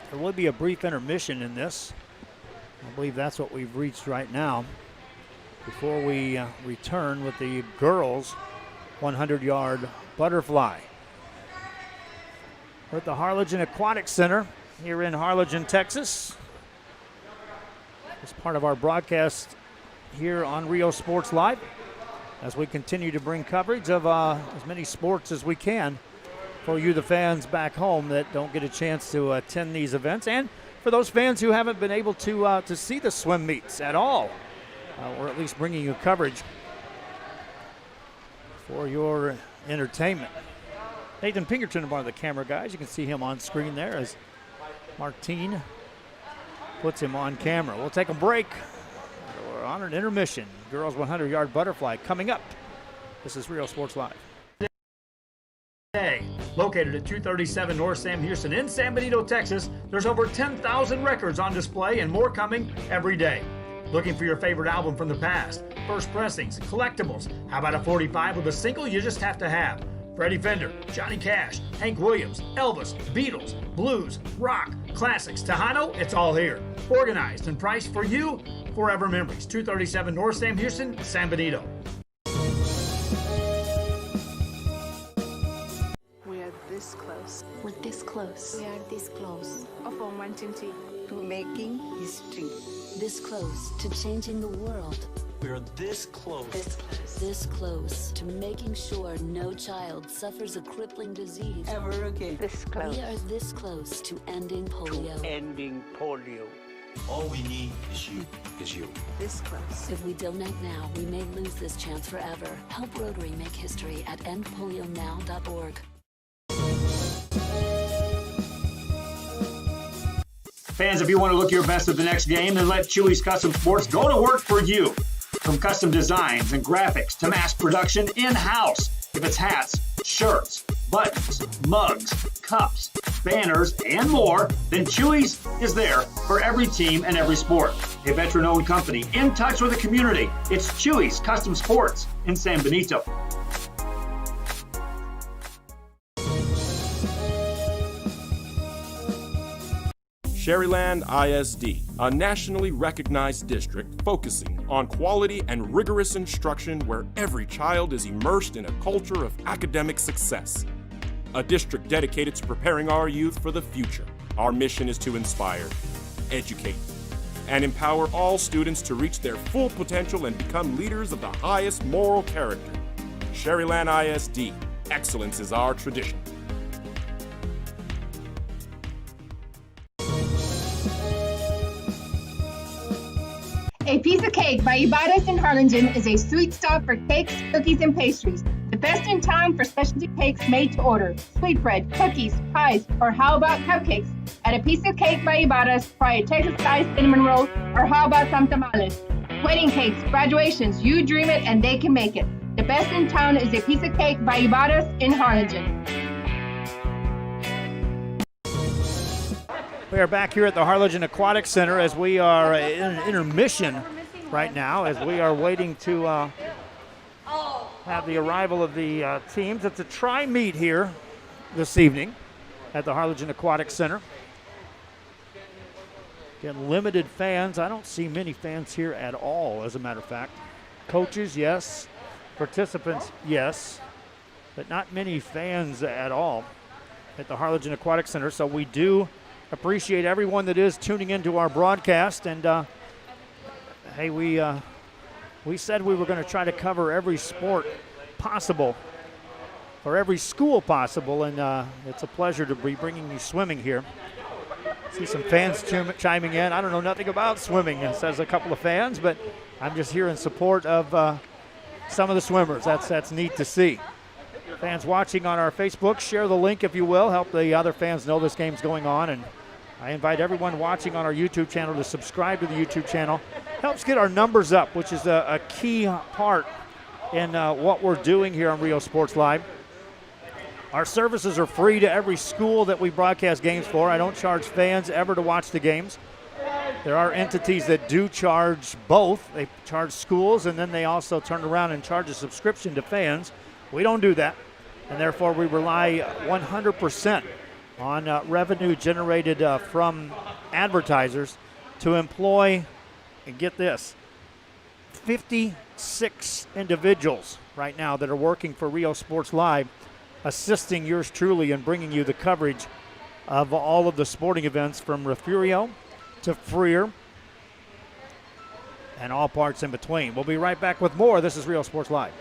There will be a brief intermission in this. I believe that's what we've reached right now before we return with the girls 100-yard butterfly. We're at the Harlingen Aquatic Center here in Harlingen, Texas. As part of our broadcast here on Rio Sports Live, as we continue to bring coverage of as many sports as we can for you, the fans back home that don't get a chance to attend these events, and for those fans who haven't been able to see the swim meets at all, or at least bringing you coverage for your entertainment. Nathan Pinkerton, one of the camera guys. You can see him on screen there as Martine puts him on camera. We'll take a break. We're on an intermission. Girls 100-yard butterfly coming up. This is Rio Sports Live. Located at 237 North Sam Houston in San Benito, Texas, there's over 10,000 records on display and more coming every day. Looking for your favorite album from the past? First pressings, collectibles. How about a 45 with a single you just have to have? Freddie Fender, Johnny Cash, Hank Williams, Elvis, Beatles, blues, rock, classics, Tejano, it's all here. Organized and priced for you, forever memories. 237 North Sam Houston, San Benito. This close. We're this close. We are this close of wanting to making history. This close to changing the world. We are this close. This close to making sure no child suffers a crippling disease ever again. This close. We are this close to ending polio. Ending polio. All we need is you. This close. If we donate now, we may lose this chance forever. Help Rotary make history at endpolionow.org. Fans, if you want to look your best at the next game, then let Chewy's Custom Sports go to work for you. From custom designs and graphics to mass production in-house. If it's hats, shirts, buttons, mugs, cups, banners, and more, then Chewy's is there for every team and every sport. A veteran-owned company in touch with the community. It's Chewy's Custom Sports in San Benito. Sherryland ISD, a nationally recognized district focusing on quality and rigorous instruction where every child is immersed in a culture of academic success. A district dedicated to preparing our youth for the future. Our mission is to inspire, educate, and empower all students to reach their full potential and become leaders of the highest moral character. Sherryland ISD, excellence is our tradition. A Piece of Cake by Ibadas in Harlingen is a sweet stop for cakes, cookies, and pastries. The best in town for specialty cakes made to order. Sweetbread, cookies, pies, or how about cupcakes? At A Piece of Cake by Ibadas, try a Texas-style cinnamon roll, or how about some tamales? Wedding cakes, graduations, you dream it and they can make it. The best in town is A Piece of Cake by Ibadas in Harlingen. We are back here at the Harlogin Aquatic Center as we are in an intermission right now as we are waiting to have the arrival of the teams. It's a tri-meet here this evening at the Harlogin Aquatic Center. Again, limited fans. I don't see many fans here at all, as a matter of fact. Coaches, yes. Participants, yes. But not many fans at all at the Harlogin Aquatic Center. So we do appreciate everyone that is tuning into our broadcast. And hey, we said we were going to try to cover every sport possible or every school possible, and it's a pleasure to be bringing you swimming here. See some fans chiming in. I don't know nothing about swimming, says a couple of fans, but I'm just here in support of some of the swimmers. That's neat to see. Fans watching on our Facebook, share the link if you will. Help the other fans know this game's going on. And I invite everyone watching on our YouTube channel to subscribe to the YouTube channel. Helps get our numbers up, which is a key part in what we're doing here on Rio Sports Live. Our services are free to every school that we broadcast games for. I don't charge fans ever to watch the games. There are entities that do charge both. They charge schools, and then they also turn around and charge a subscription to fans. We don't do that, and therefore we rely 100% on revenue generated from advertisers to employ, and get this, 56 individuals right now that are working for Rio Sports Live, assisting yours truly in bringing you the coverage of all of the sporting events from Refugio to Freer and all parts in between. We'll be right back with more. This is Rio Sports Live.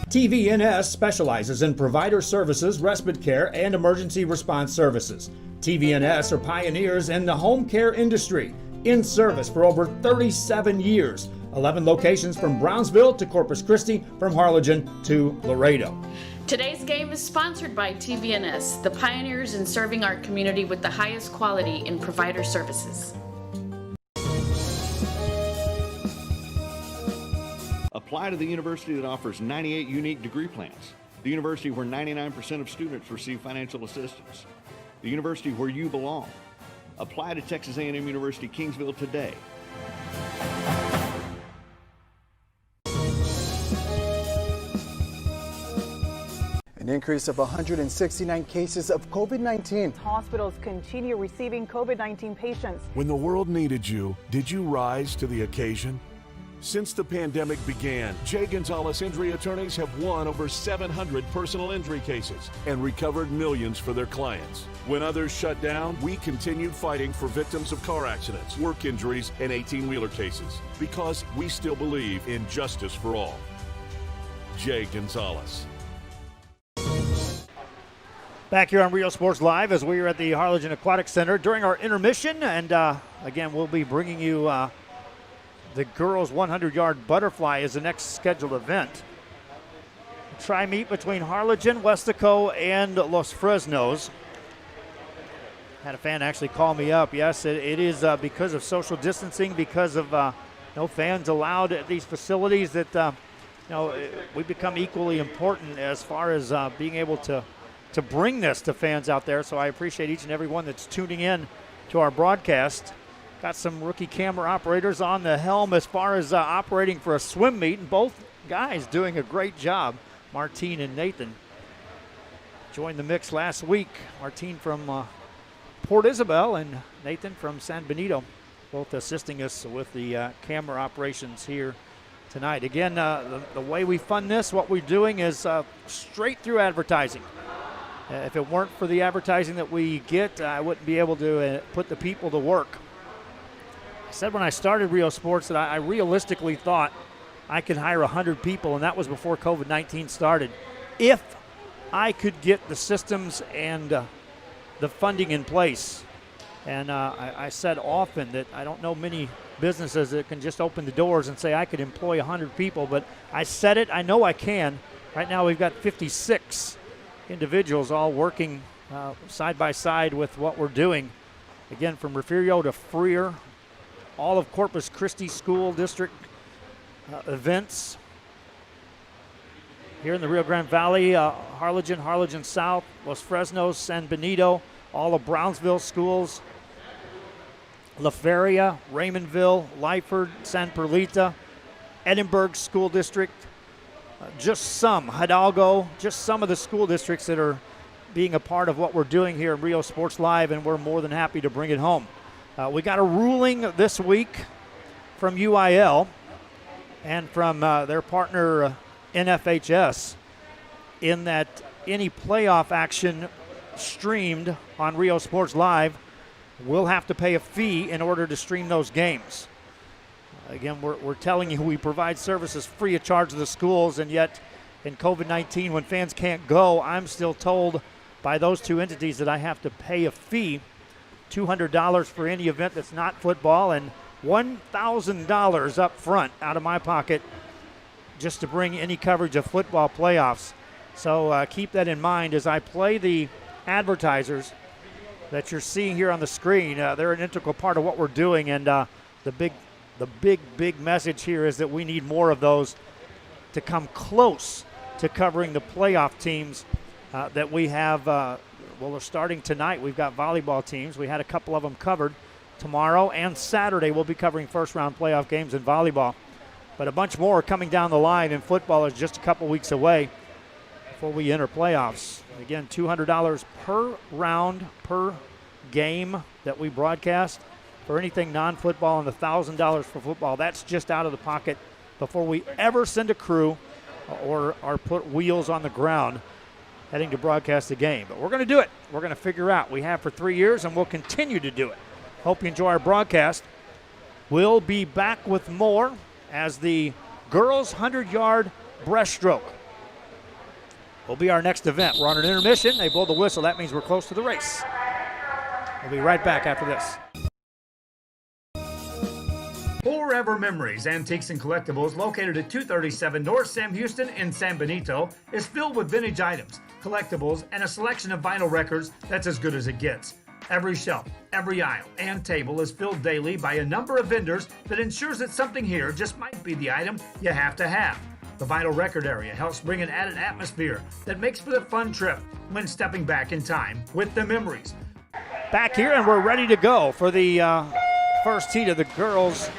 TVNS specializes in provider services, respite care, and emergency response services. TVNS are pioneers in the home care industry, in service for over 37 years. 11 locations from Brownsville to Corpus Christi, from Harlingen to Laredo. Today's game is sponsored by TVNS, the pioneers in serving our community with the highest quality in provider services. Apply to the university that offers 98 unique degree plans. The university where 99% of students receive financial assistance. The university where you belong. Apply to Texas A&M University Kingsville today. An increase of 169 cases of COVID-19. Hospitals continue receiving COVID-19 patients. When the world needed you, did you rise to the occasion? Since the pandemic began, J. Gonzalez Injury Attorneys have won over 700 personal injury cases and recovered millions for their clients. When others shut down, we continued fighting for victims of car accidents, work injuries, and 18-wheeler cases because we still believe in justice for all. J. Gonzalez. Back here on Rio Sports Live as we are at the Harlogin Aquatic Center during our intermission, and again, we'll be bringing you the girls' 100-yard butterfly is the next scheduled event. A tri-meet between Harlingen, Weslaco, and Los Fresnos. Had a fan actually call me up. Yes, it is because of social distancing, because of no fans allowed at these facilities that, we become equally important as far as being able to bring this to fans out there. So I appreciate each and every one that's tuning in to our broadcast. Got some rookie camera operators on the helm as far as operating for a swim meet, and both guys doing a great job. Martine and Nathan joined the mix last week. Martine from Port Isabel and Nathan from San Benito, both assisting us with the camera operations here tonight. Again, the way we fund this, what we're doing is straight through advertising. If it weren't for the advertising that we get, I wouldn't be able to put the people to work. I said when I started Rio Sports that I realistically thought I could hire 100 people, and that was before COVID-19 started, if I could get the systems and the funding in place. And I said often that I don't know many businesses that can just open the doors and say I could employ 100 people, but I said it, I know I can. Right now we've got 56 individuals all working side by side with what we're doing. Again, from Refugio to Freer, all of Corpus Christi School District events here in the Rio Grande Valley, Harlogin, Harlingen South, Los Fresnos, San Benito, all of Brownsville schools, La Feria, Raymondville, Lyford, San Perlita, Edinburgh School District, just some, Hidalgo, just some of the school districts that are being a part of what we're doing here in Rio Sports Live, and we're more than happy to bring it home. We got a ruling this week from UIL and from their partner NFHS in that any playoff action streamed on Rio Sports Live will have to pay a fee in order to stream those games. Again, we're telling you we provide services free of charge to the schools, and yet in COVID-19, when fans can't go, I'm still told by those two entities that I have to pay a fee, $200 for any event that's not football, and $1,000 up front out of my pocket just to bring any coverage of football playoffs. So keep that in mind as I play the advertisers that you're seeing here on the screen. They're an integral part of what we're doing, and the big message here is that we need more of those to come close to covering the playoff teams that we have. We're starting tonight. We've got volleyball teams. We had a couple of them covered. Tomorrow and Saturday we'll be covering first-round playoff games in volleyball. But a bunch more are coming down the line, and football is just a couple weeks away before we enter playoffs. Again, $200 per round, per game that we broadcast for anything non-football, and $1,000 for football. That's just out of the pocket before we ever send a crew or put wheels on the ground heading to broadcast the game. But we're going to do it. We're going to figure out. We have for 3 years, and we'll continue to do it. Hope you enjoy our broadcast. We'll be back with more as the girls' 100-yard breaststroke will be our next event. We're on an intermission. They blow the whistle. That means we're close to the race. We'll be right back after this. Forever Memories, Antiques and Collectibles, located at 237 North Sam Houston in San Benito, is filled with vintage items, collectibles, and a selection of vinyl records that's as good as it gets. Every shelf, every aisle, and table is filled daily by a number of vendors that ensures that something here just might be the item you have to have. The vinyl record area helps bring an added atmosphere that makes for the fun trip when stepping back in time with the memories. Back here, and we're ready to go for the first heat of the girls'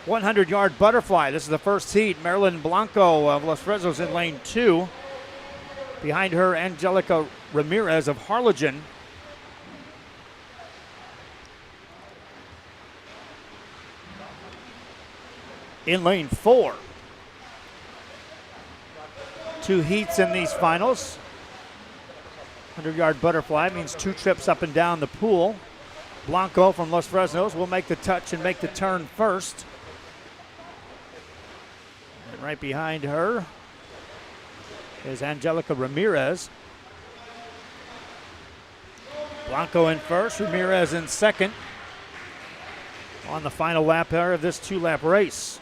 100-yard butterfly. This is the first heat. Marilyn Blanco of Los Fresnos in lane 2. Behind her, Angelica Ramirez of Harlogin. In lane 4. 2 heats in these finals. 100-yard butterfly means 2 trips up and down the pool. Blanco from Los Fresnos will make the touch and make the turn first. And right behind her is Angelica Ramirez. Blanco in first, Ramirez in second on the final lap here of this 2-lap race.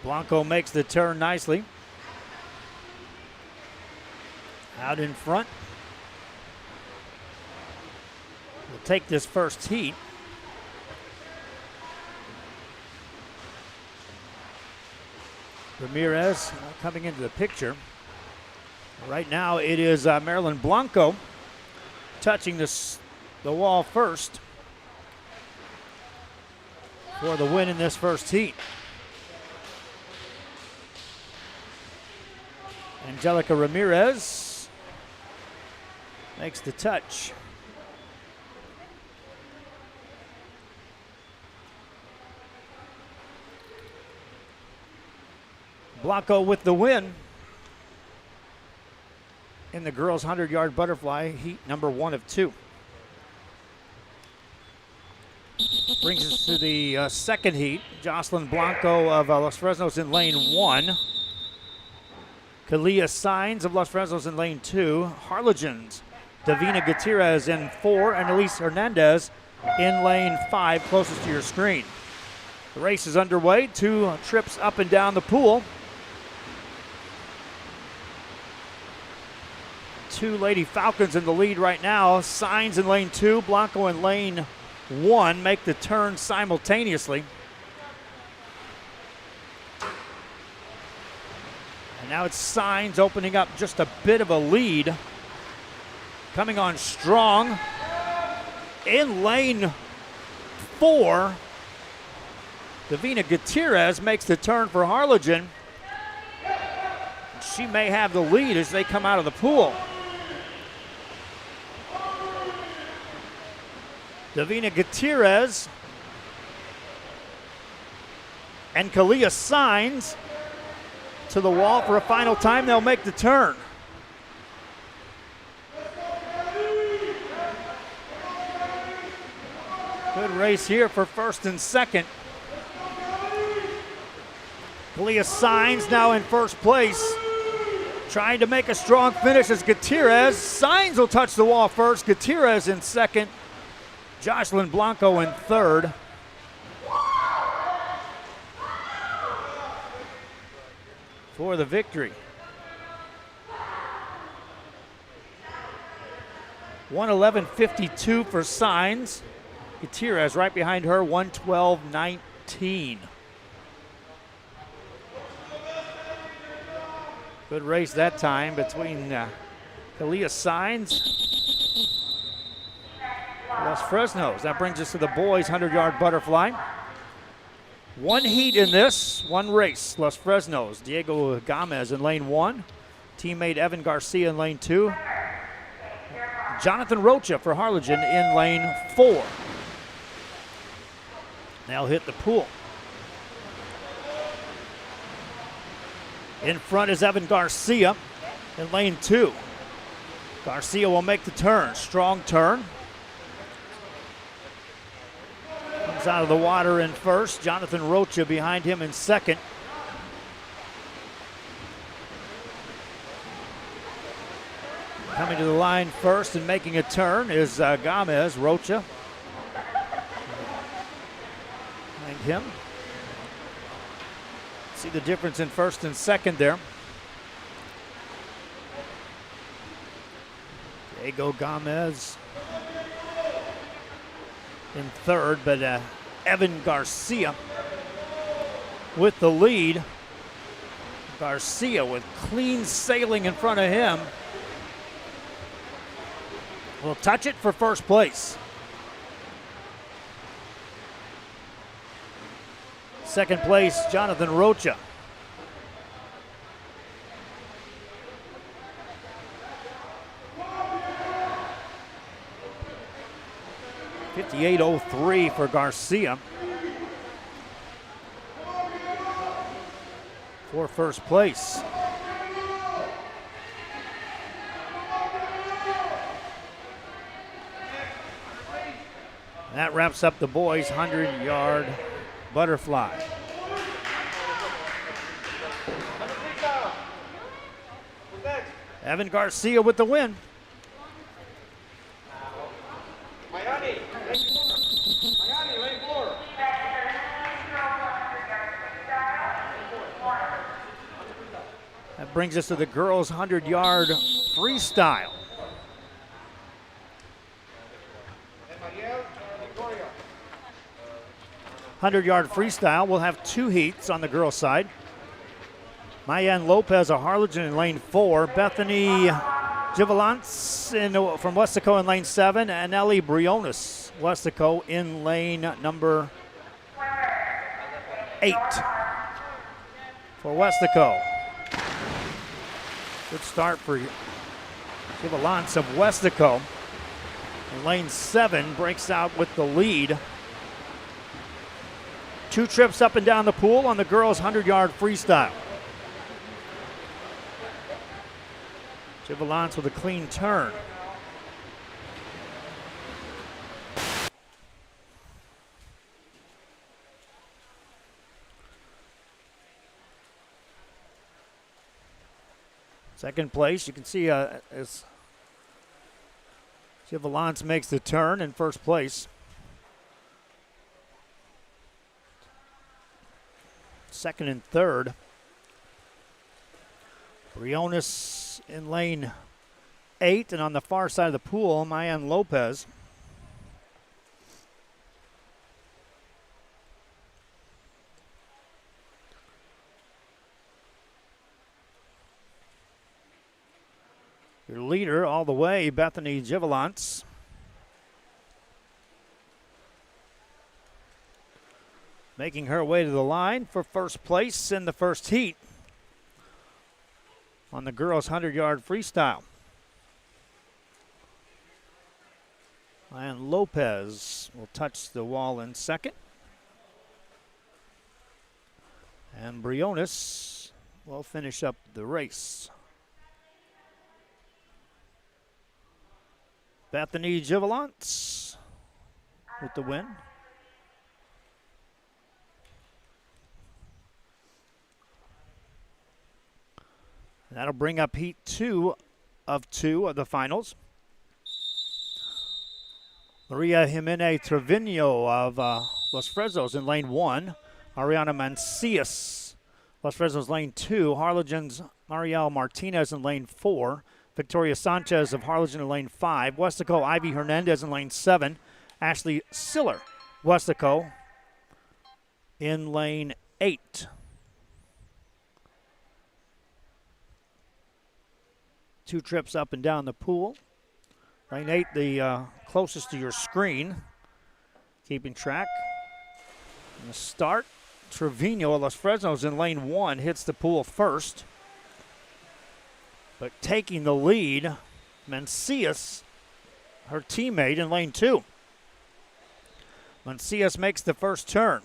Blanco makes the turn nicely. Out in front. We'll take this first heat. Ramirez coming into the picture. Right now it is Marilyn Blanco touching the wall first for the win in this first heat. Angelica Ramirez makes the touch. Blanco with the win in the girls' 100-yard butterfly heat number 1 of 2. Brings us to the second heat. Jocelyn Blanco of Los Fresnos in lane 1. Kalia Signs of Los Fresnos in lane 2. Harlogin's Davina Gutierrez in 4. And Elise Hernandez in lane 5, closest to your screen. The race is underway. 2 trips up and down the pool. 2 Lady Falcons in the lead right now. Signs in lane 2, Blanco in lane 1 make the turn simultaneously. And now it's Signs opening up just a bit of a lead. Coming on strong in lane 4. Davina Gutierrez makes the turn for Harlogin. She may have the lead as they come out of the pool. Davina Gutierrez and Kalia Signs to the wall for a final time. They'll make the turn. Good race here for first and second. Kalia Signs now in first place. Trying to make a strong finish as Gutierrez. Signs will touch the wall first. Gutierrez in second. Jocelyn Blanco in third. For the victory. 1:11:52 for Signs. Gutierrez right behind her, 1:12:19. Good race that time between Kalia Signs, Los Fresnos. That brings us to the boys' 100-yard butterfly. 1 heat in this, 1 race. Los Fresnos, Diego Gomez in lane 1. Teammate Evan Garcia in lane 2. Jonathan Rocha for Harlingen in lane 4. They'll hit the pool. In front is Evan Garcia in lane 2. Garcia will make the turn. Strong turn. Comes out of the water in first. Jonathan Rocha behind him in second. Coming to the line first and making a turn is Gomez. Rocha behind him. See the difference in first and second there. Diego Gomez in third, but Evan Garcia with the lead. Garcia with clean sailing in front of him will touch it for first place. Second place, Jonathan Rocha. .58.03 for Garcia. For first place. That wraps up the boys' 100-yard butterfly. Evan Garcia with the win. That brings us to the girls' 100-yard freestyle. Hundred-yard freestyle. We'll have two heats on the girls' side. Mayan Lopez of Harlogin in lane 4. Bethany Givalance from Weslaco in lane 7. And Ellie Briones, Weslaco in lane number 8 for Weslaco. Good start for Givalance of Weslaco. In lane 7 breaks out with the lead. 2 trips up and down the pool on the girls' 100-yard freestyle. Givalance with a clean turn. Second place, you can see as Givalance makes the turn in first place. Second and third. Briones in lane 8, and on the far side of the pool, Mayan Lopez. Your leader all the way, Bethany Givalance. Making her way to the line for first place in the first heat on the girls' 100-yard freestyle. And Lopez will touch the wall in second. And Briones will finish up the race. Bethany Givalance with the win. That'll bring up heat 2 of the finals. Maria Jimene Trevino of Los Fresnos in lane 1. Ariana Mancias, Los Fresnos lane 2. Harlogin's Marielle Martinez in lane 4. Victoria Sanchez of Harlogin in lane 5. Weslaco Ivy Hernandez in lane 7. Ashley Siller, Weslaco in lane 8. Two trips up and down the pool. Lane 8, the closest to your screen. Keeping track. And the start, Trevino of Los Fresnos in lane 1 hits the pool first. But taking the lead, Mancias, her teammate, in lane 2. Mancias makes the first turn.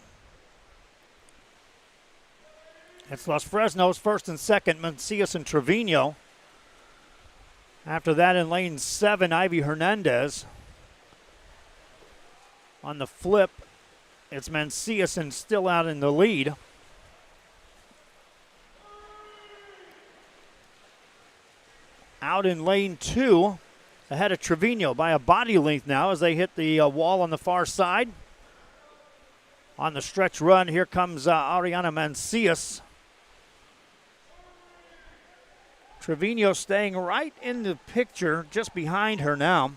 It's Los Fresnos first and second, Mancias and Trevino. After that, in lane 7, Ivy Hernandez. On the flip, it's Mancias and still out in the lead. Out in lane 2, ahead of Trevino by a body length now as they hit the wall on the far side. On the stretch run, here comes Ariana Mancias. Trevino staying right in the picture, just behind her now.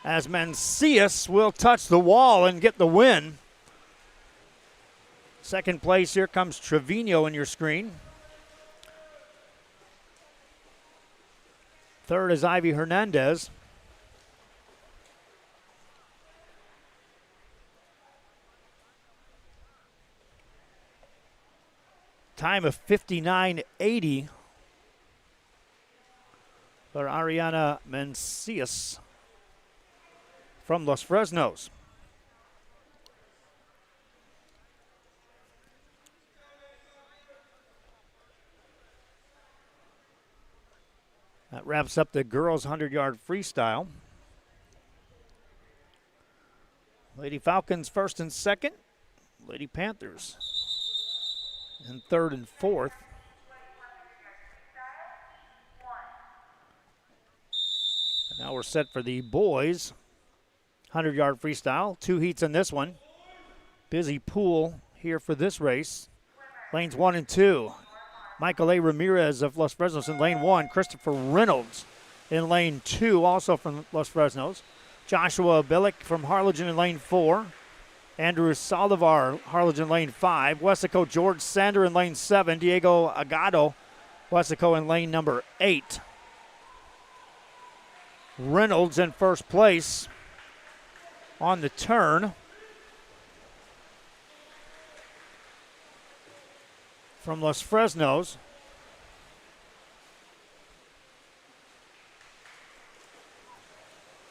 As Mancias will touch the wall and get the win. Second place, here comes Trevino in your screen. Third is Ivy Hernandez. Time of 59:80 for Ariana Mancias from Los Fresnos. That wraps up the girls' 100-yard freestyle. Lady Falcons first and second. Lady Panthers in third and fourth. And now we're set for the boys' 100-yard freestyle. Two heats in this one. Busy pool here for this race. Lanes 1 and 2. Michael A. Ramirez of Los Fresnos in lane 1. Christopher Reynolds in lane 2, also from Los Fresnos. Joshua Billick from Harlogin in lane 4. Andrew Saldivar, Harlingen lane 5. Weslaco George Sander in lane 7. Diego Agado, Weslaco in lane number 8. Reynolds in first place on the turn. From Los Fresnos.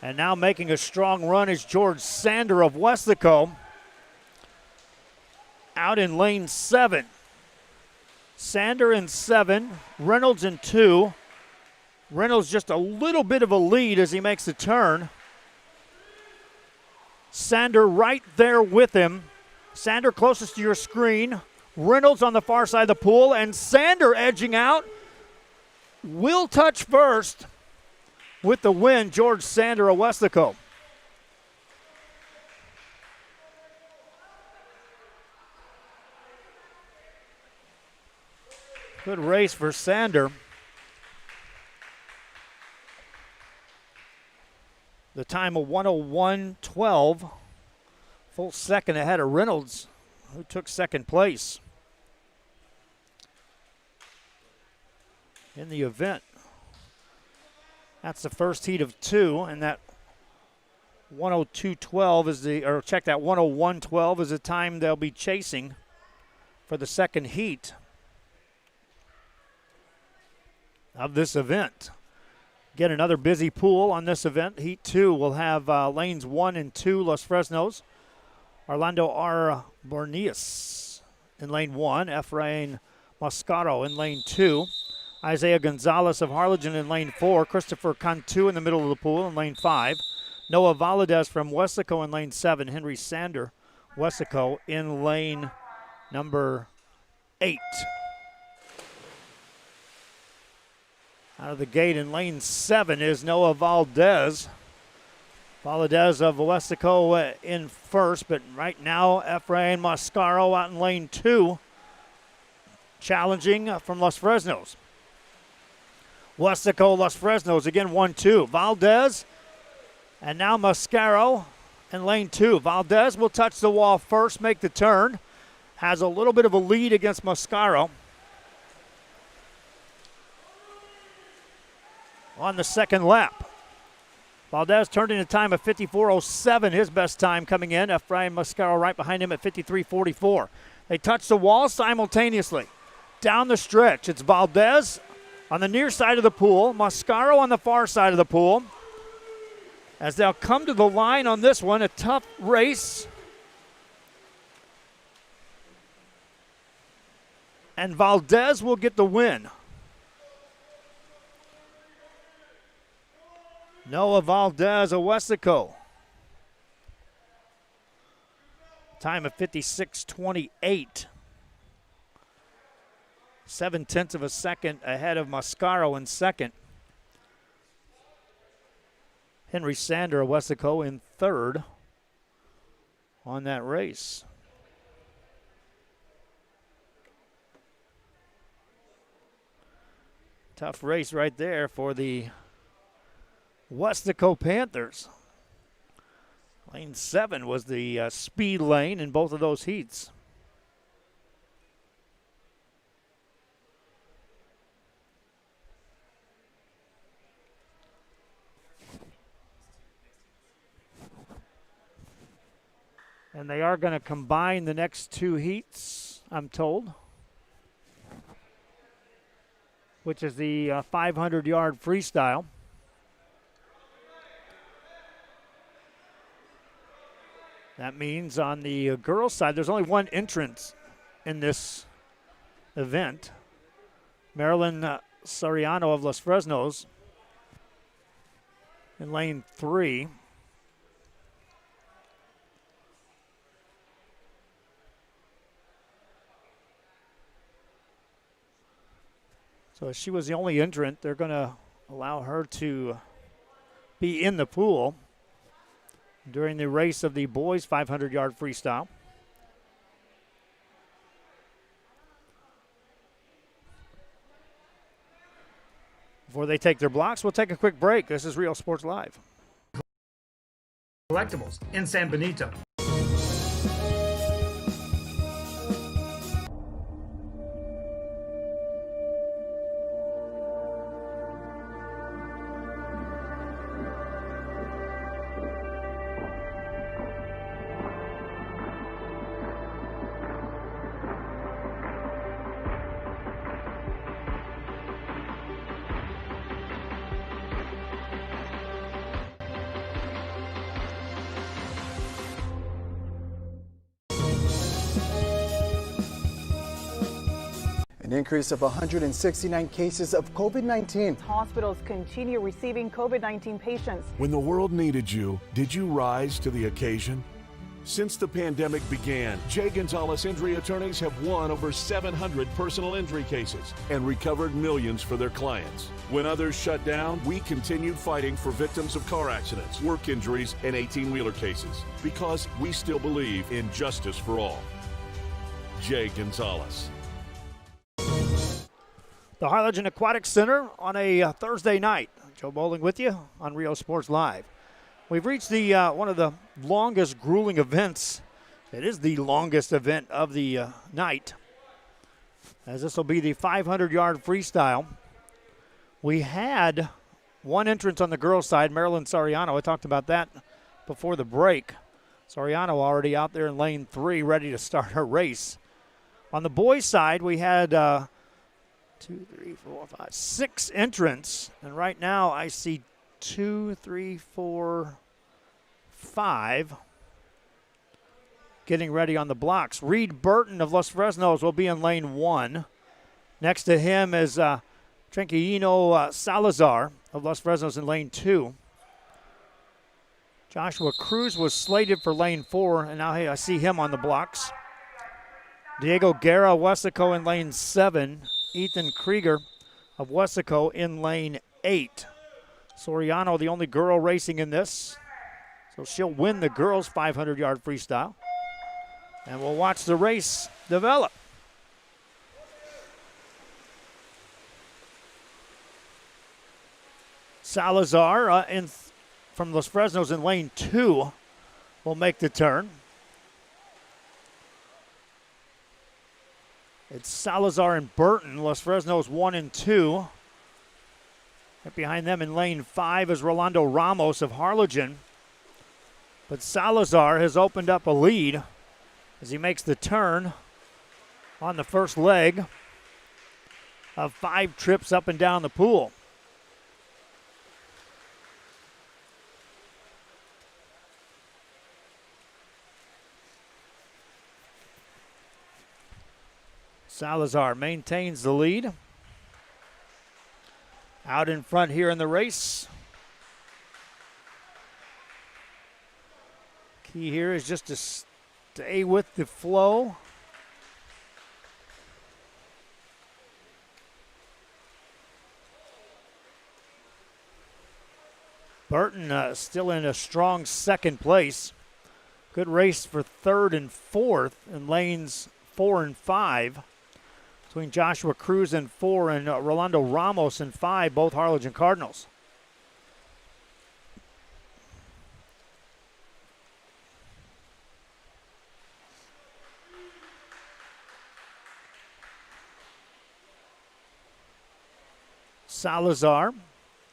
And now making a strong run is George Sander of Weslaco. Out in lane 7. Sander in 7, Reynolds in 2. Reynolds just a little bit of a lead as he makes the turn. Sander right there with him. Sander closest to your screen. Reynolds on the far side of the pool, and Sander edging out. Will touch first with the win, George Sander of Weslaco. Good race for Sander. The time of 1:01:12. Full second ahead of Reynolds, who took second place in the event. That's the first heat of 2, and that 1:02:12 is the, or check that 1:01:12 is the time they'll be chasing for the second heat of this event. Get another busy pool on this event. Heat 2 will have lanes 1 and 2, Los Fresnos. Orlando R. Borneas in lane 1. Efrain Mascaro in lane 2. Isaiah Gonzalez of Harlingen in lane 4. Christopher Cantu in the middle of the pool in lane 5. Noah Valadez from Weslaco in lane 7. Henry Sander, Weslaco in lane number 8. Out of the gate in lane 7 is Noah Valdez. Valdez of Weslaco in first, but right now Efrain Mascaro out in lane 2, challenging from Los Fresnos. Weslaco, Los Fresnos again 1-2. Valdez and now Mascaro in lane 2. Valdez will touch the wall first, make the turn. Has a little bit of a lead against Mascaro. On the second lap. Valdez turned in a time of 54:07, his best time coming in. Efrain Mascaro right behind him at 53:44. They touch the wall simultaneously. Down the stretch, it's Valdez on the near side of the pool, Mascaro on the far side of the pool. As they'll come to the line on this one, a tough race. And Valdez will get the win. Noah Valdez of Weslaco. Time of 56:28. 0.7 of a second ahead of Mascaro in second. Henry Sander of Weslaco in third on that race. Tough race right there for the Weslaco Panthers. Lane 7 was the speed lane in both of those heats. And they are going to combine the next two heats, I'm told, which is the 500-yard freestyle. That means on the girls' side, there's only one entrance in this event. Marilyn Soriano of Los Fresnos in lane 3. So she was the only entrant. They're going to allow her to be in the pool during the race of the boys' 500-yard freestyle. Before they take their blocks, we'll take a quick break. This is Real Sports Live. Collectibles in San Benito. An increase of 169 cases of COVID-19. Hospitals continue receiving COVID-19 patients. When the world needed you, did you rise to the occasion? Since the pandemic began, Jay Gonzalez injury attorneys have won over 700 personal injury cases and recovered millions for their clients. When others shut down, we continued fighting for victims of car accidents, work injuries, and 18-wheeler cases because we still believe in justice for all. Jay Gonzalez. The Harlogin Aquatic Center on a Thursday night. Joe Bowling with you on Rio Sports Live. We've reached the one of the longest grueling events. It is the longest event of the night, as this will be the 500-yard freestyle. We had one entrance on the girls' side, Marilyn Soriano. I talked about that before the break. Soriano already out there in lane 3, ready to start her race. On the boys' side, we had 6 entrants, and right now I see 2, 3, 4, 5 getting ready on the blocks. Reed Burton of Los Fresnos will be in lane 1. Next to him is Tranquilino Salazar of Los Fresnos in lane 2. Joshua Cruz was slated for lane 4, and now I see him on the blocks. Diego Guerra, Weslaco in lane 7. Ethan Krieger of Weslaco in lane 8. Soriano, the only girl racing in this, so she'll win the girls' 500-yard freestyle. And we'll watch the race develop. Salazar from Los Fresnos in lane 2 will make the turn. It's Salazar and Burton. Los Fresnos 1 and 2. Right behind them in lane 5 is Rolando Ramos of Harlogin. But Salazar has opened up a lead as he makes the turn on the first leg of 5 trips up and down the pool. Salazar maintains the lead. Out in front here in the race. Key here is just to stay with the flow. Burton still in a strong second place. Good race for third and fourth in lanes 4 and 5. Between Joshua Cruz in 4 and Rolando Ramos in 5, both Harlogin Cardinals. Salazar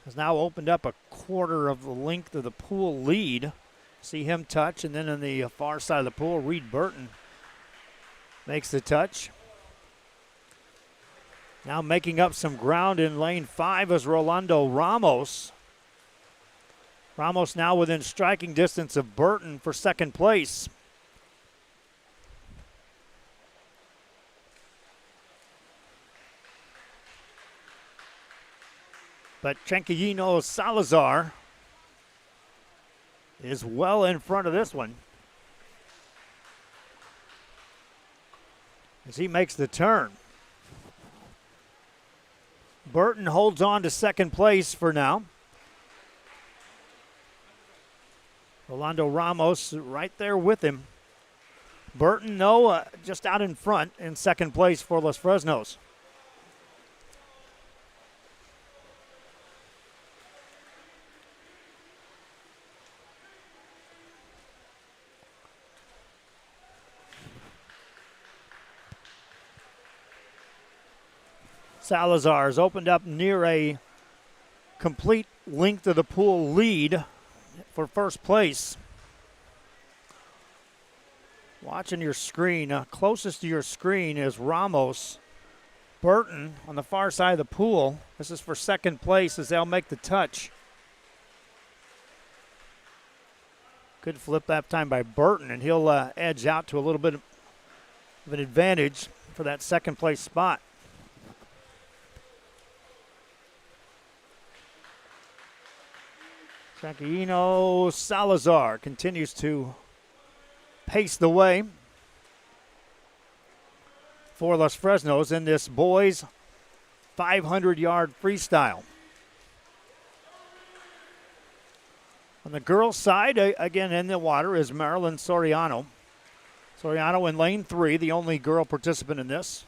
has now opened up a quarter of the length of the pool lead. See him touch, and then on the far side of the pool, Reed Burton makes the touch. Now making up some ground in lane 5 is Rolando Ramos. Ramos now within striking distance of Burton for second place. But Tranquilino Salazar is well in front of this one as he makes the turn. Burton holds on to second place for now. Rolando Ramos right there with him. Burton, though, just out in front in second place for Los Fresnos. Salazar has opened up near a complete length of the pool lead for first place. Watching your screen, closest to your screen is Ramos. Burton on the far side of the pool. This is for second place as they'll make the touch. Good flip that time by Burton, and he'll edge out to a little bit of an advantage for that second place spot. Tranquilino Salazar continues to pace the way for Los Fresnos in this boys 500-yard freestyle. On the girls' side, again in the water, is Marilyn Soriano. Soriano in lane 3, the only girl participant in this.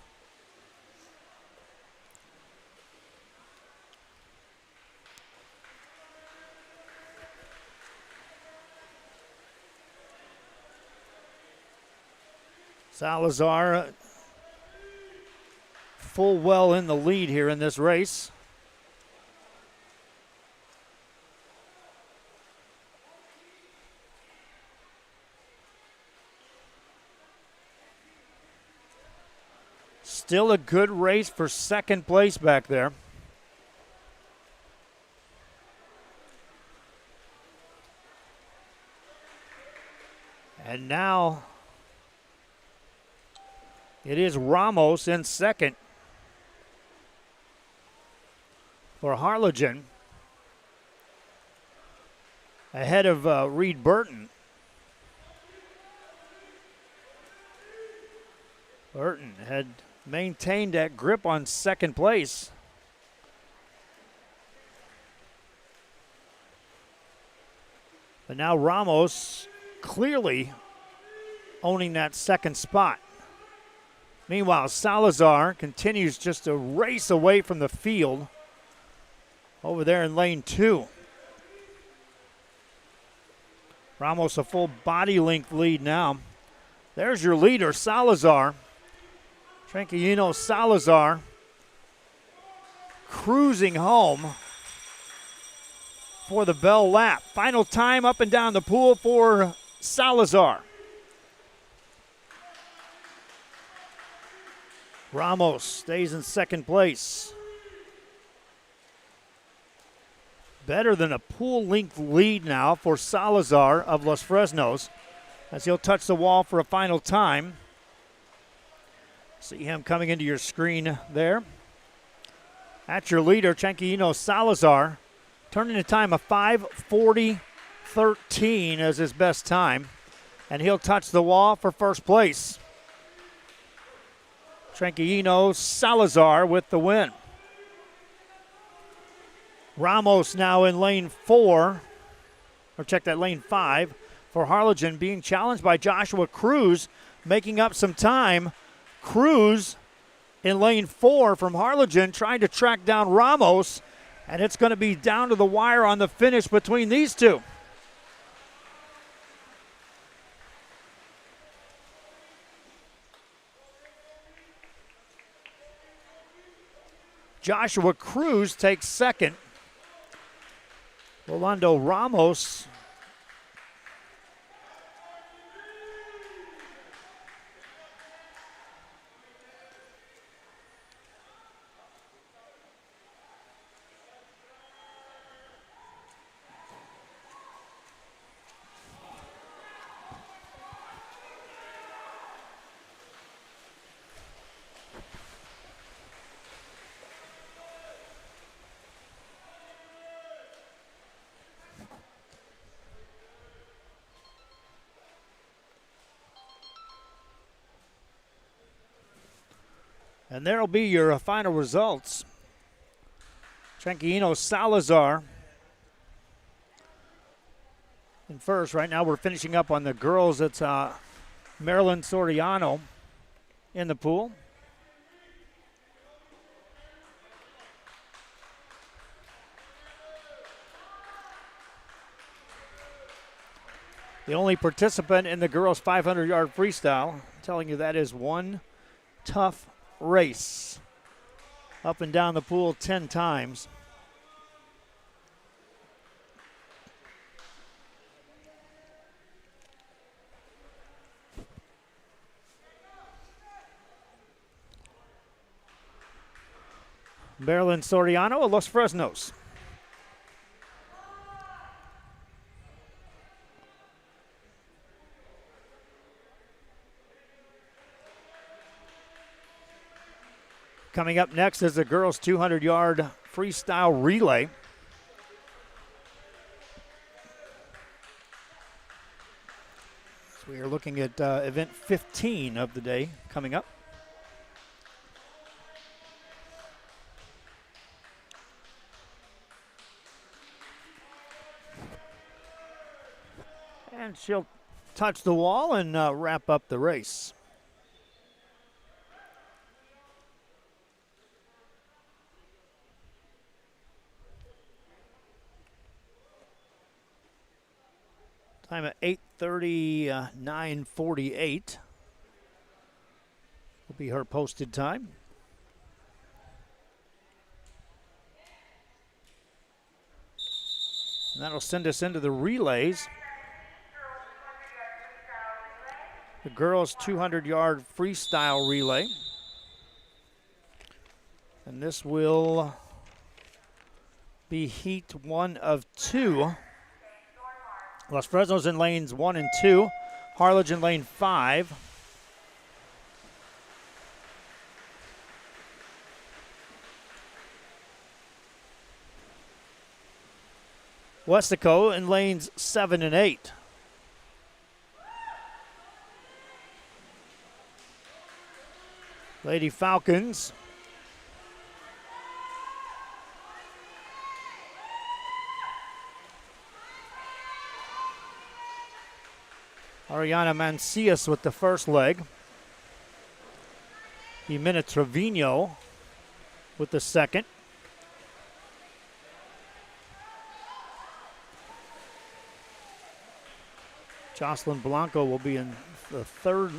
Salazar full well in the lead here in this race. Still a good race for second place back there. And now it is Ramos in second for Harlogin, ahead of Reed Burton. Burton had maintained that grip on second place. But now Ramos clearly owning that second spot. Meanwhile, Salazar continues just to race away from the field over there in lane 2. Ramos a full body length lead now. There's your leader, Salazar. Tranquilino Salazar cruising home for the bell lap. Final time up and down the pool for Salazar. Ramos stays in second place. Better than a pool length lead now for Salazar of Los Fresnos as he'll touch the wall for a final time. See him coming into your screen there. That's your leader, Tranquilino Salazar, turning a time of 5:40.13 as his best time, and he'll touch the wall for first place. Tranquilino Salazar with the win. Ramos now in lane 4, or check that, lane 5 for Harlogin, being challenged by Joshua Cruz, making up some time. Cruz in lane 4 from Harlogin trying to track down Ramos, and it's going to be down to the wire on the finish between these two. Joshua Cruz takes second. Rolando Ramos and there'll be your final results. Tranquilino Salazar in first. Right now we're finishing up on the girls. It's Marilyn Soriano in the pool. The only participant in the girls' 500-yard freestyle. I'm telling you, that is one tough race. up and down the pool 10 times. Marilyn Soriano of Los Fresnos. Coming up next is the girls' 200-yard freestyle relay. So we are looking at event 15 of the day coming up. And she'll touch the wall and wrap up the race. Time at 8:39:48 will be her posted time. And that'll send us into the relays. The girls' 200-yard freestyle relay. And this will be heat 1 of 2. Los Fresnos in lanes 1 and 2. Harlogin lane 5. Weslaco in lanes 7 and 8. Lady Falcons Ariana Mancias with the first leg. Jimena Trevino with the second. Jocelyn Blanco will be in the third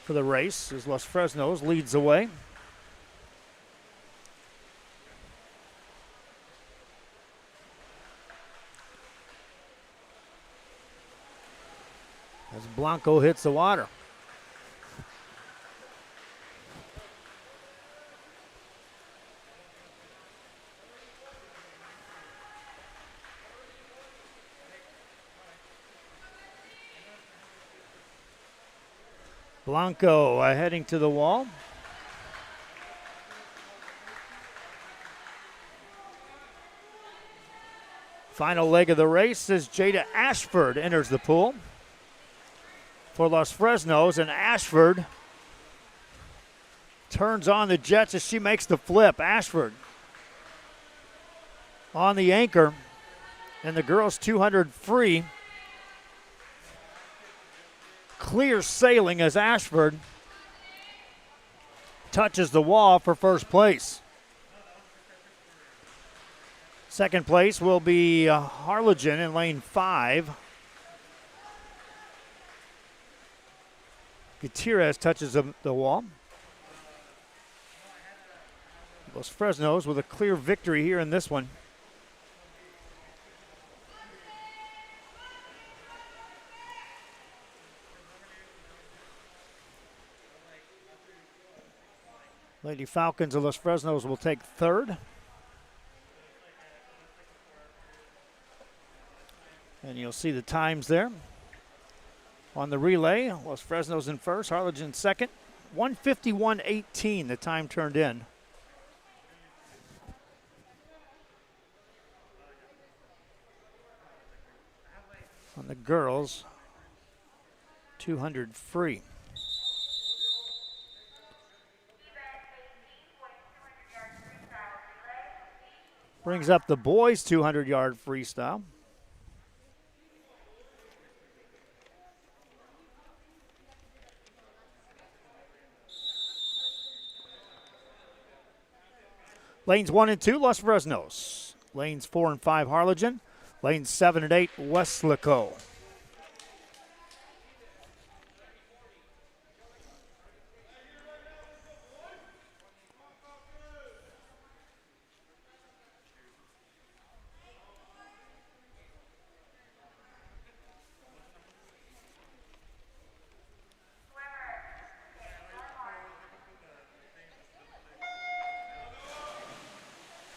for the race as Los Fresnos leads the way. As Blanco hits the water. Blanco heading to the wall. Final leg of the race as Jada Ashford enters the pool for Los Fresnos, and Ashford turns on the jets as she makes the flip. Ashford on the anchor, and the girls 200 free. Clear sailing as Ashford touches the wall for first place. Second place will be Harlogin in lane 5. Gutierrez touches the wall. Los Fresnos with a clear victory here in this one. Lady Falcons of Los Fresnos will take third. And you'll see the times there. On the relay, Los Fresnos in first, Harlogin second. 1:51:18 the time turned in. On the girls, 200 free. Brings up the boys' 200-yard freestyle. Lanes 1 and 2, Los Fresnos. Lanes 4 and 5, Harlogin. Lanes 7 and 8, Weslaco.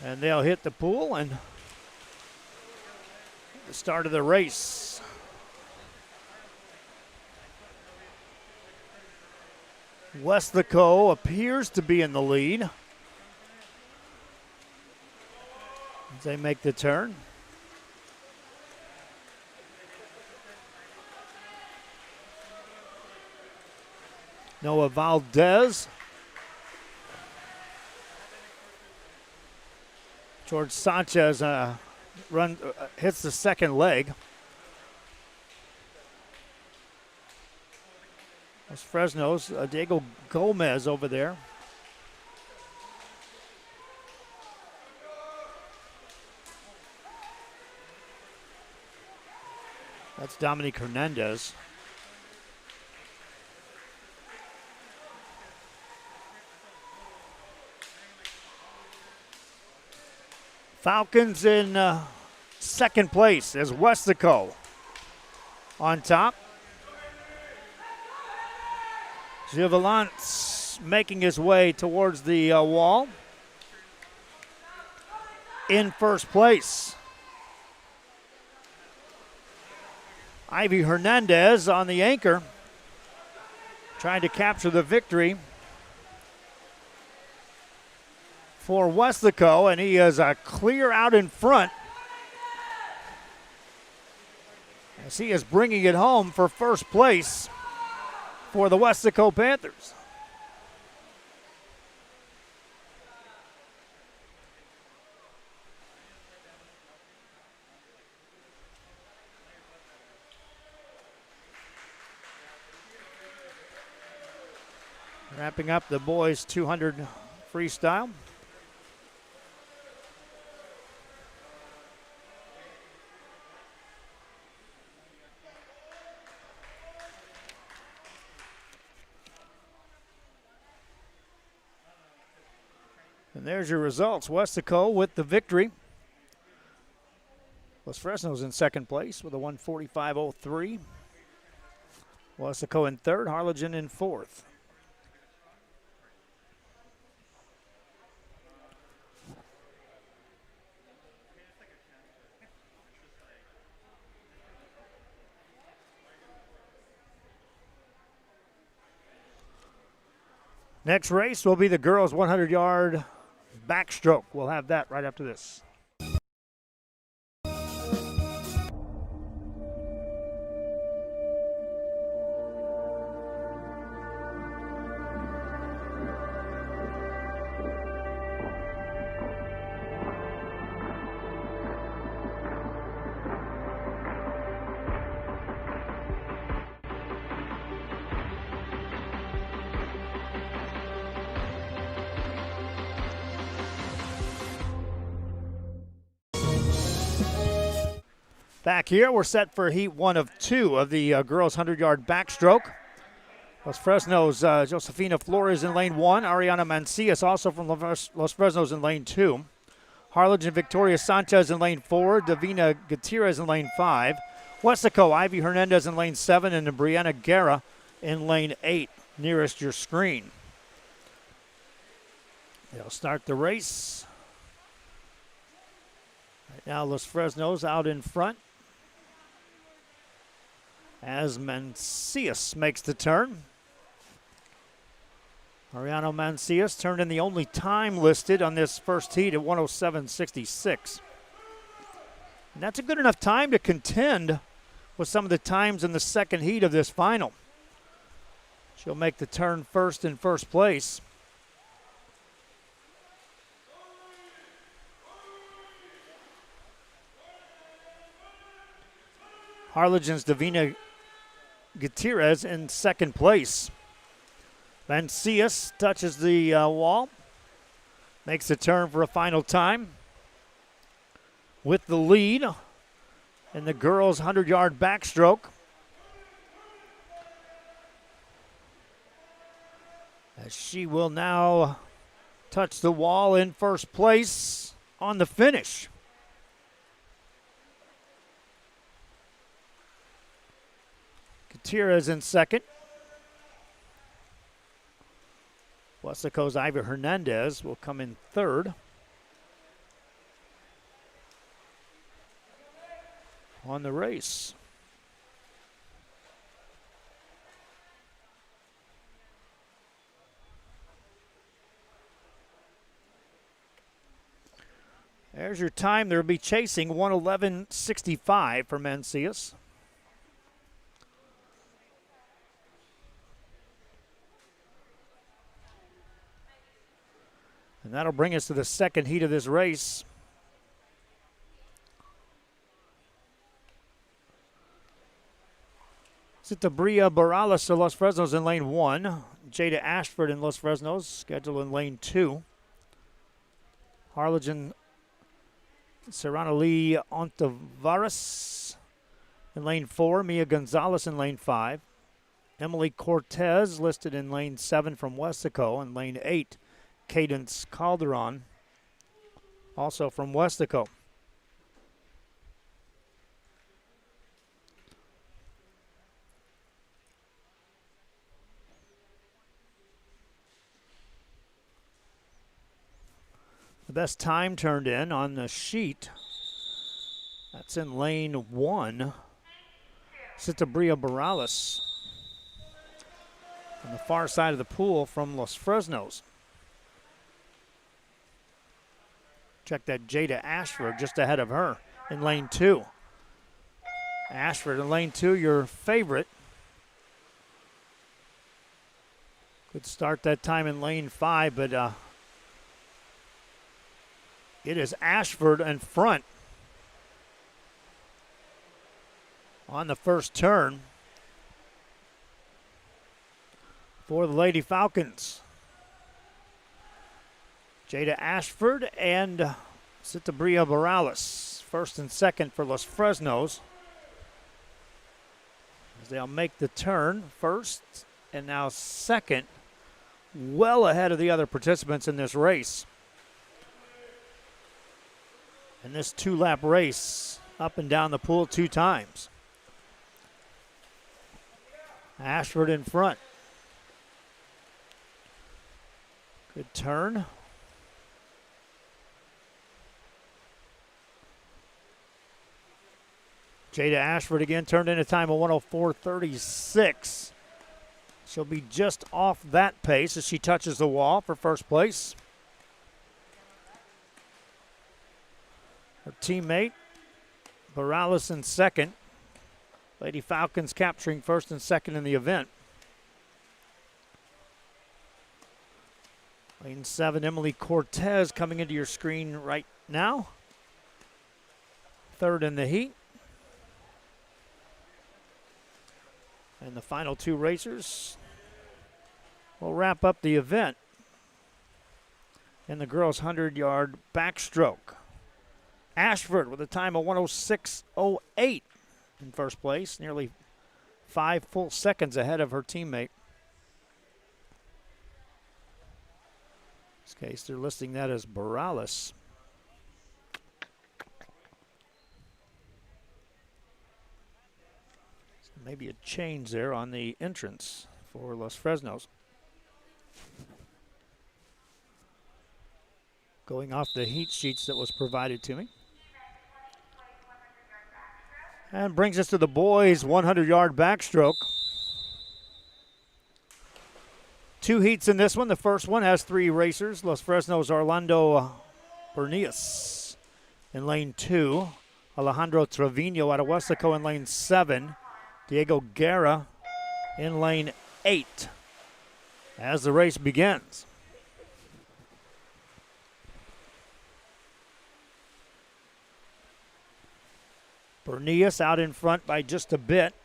And they'll hit the pool and the start of the race. Weslaco appears to be in the lead as they make the turn. Noah Valdez. George Sanchez hits the second leg. That's Fresnos. Diego Gomez over there. That's Dominic Hernandez. Falcons in second place as Weslaco on top. Givalance making his way towards the wall. In first place. Ivy Hernandez on the anchor, trying to capture the victory for Weslaco, and he is clear out in front as he is bringing it home for first place for the Weslaco Panthers. Wrapping up the boys 200 freestyle. And there's your results. Weslaco with the victory. Los Fresnos in second place with a 1:45.03. Weslaco in third, Harlogin in fourth. Next race will be the girls' 100-yard backstroke. We'll have that right after this. Back here, we're set for heat 1 of 2 of the girls' 100-yard backstroke. Los Fresnos, Josefina Flores in lane 1. Ariana Mancias also from Los Fresnos in lane 2. Harlogin Victoria Sanchez in lane 4. Davina Gutierrez in lane 5. Weslaco, Ivy Hernandez in lane 7. And Brianna Guerra in lane 8, nearest your screen. They'll start the race. Right now, Los Fresnos out in front as Mancias makes the turn. Mariano Mancias turned in the only time listed on this first heat at 1:07.66. And that's a good enough time to contend with some of the times in the second heat of this final. She'll make the turn first in first place. Harlogin's Davina Gutierrez in second place. Mancias touches the wall, makes the turn for a final time with the lead in the girls' 100-yard backstroke. As she will now touch the wall in first place on the finish. Gutierrez in second. Weslaco's Ivy Hernandez will come in third. on the race. There's your time. They'll be chasing 1:11.65 for Mencius. And that'll bring us to the second heat of this race. Citabria Barales of Los Fresnos in lane 1. Jada Ashford in Los Fresnos, scheduled in lane 2. Harlogin Serrano Lee Ontivares in lane 4. Mia Gonzalez in lane 5. Emily Cortez listed in lane 7 from Weslaco. In lane 8, Cadence Calderon, also from Weslaco. The best time turned in on the sheet, that's in lane 1, Citabria Barales on the far side of the pool from Los Fresnos. Check that Jada Ashford just ahead of her in lane 2. Ashford in lane 2, your favorite. Could start that time in lane 5, but it is Ashford in front on the first turn for the Lady Falcons. Jada Ashford and Citabria Barales, first and second for Los Fresnos, as they'll make the turn first and now second, well ahead of the other participants in this race. In this 2-lap race, up and down the pool 2 times. Ashford in front. Good turn. Jada Ashford again turned in a time of 1:04.36. She'll be just off that pace as she touches the wall for first place. Her teammate, Barales in second. Lady Falcons capturing first and second in the event. Lane 7, Emily Cortez coming into your screen right now. Third in the heat. And the final 2 racers will wrap up the event in the girls' 100-yard backstroke. Ashford with a time of 1:06.08 in first place, nearly 5 full seconds ahead of her teammate. In this case, they're listing that as Barales. So maybe a change there on the entrance for Los Fresnos. Going off the heat sheets that was provided to me. And brings us to the boys' 100-yard backstroke. 2 heats in this one. The first one has 3 racers. Los Fresnos' Orlando Bernias in lane 2. Alejandro Trevino out of Weslaco in lane 7. Diego Guerra in lane 8 as the race begins. Bernias out in front by just a bit.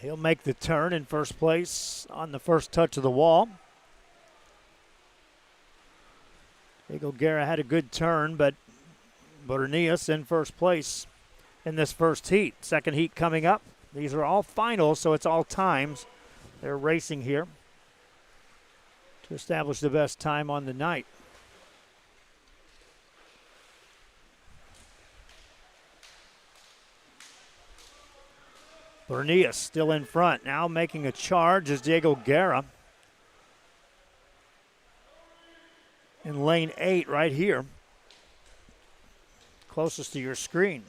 He'll make the turn in first place on the first touch of the wall. Diego Guerra had a good turn, but Bernias in first place in this first heat. Second heat coming up. These are all finals, so it's all times. They're racing here to establish the best time on the night. Bernias still in front. Now making a charge is Diego Guerra in lane 8 right here. closest to your screen.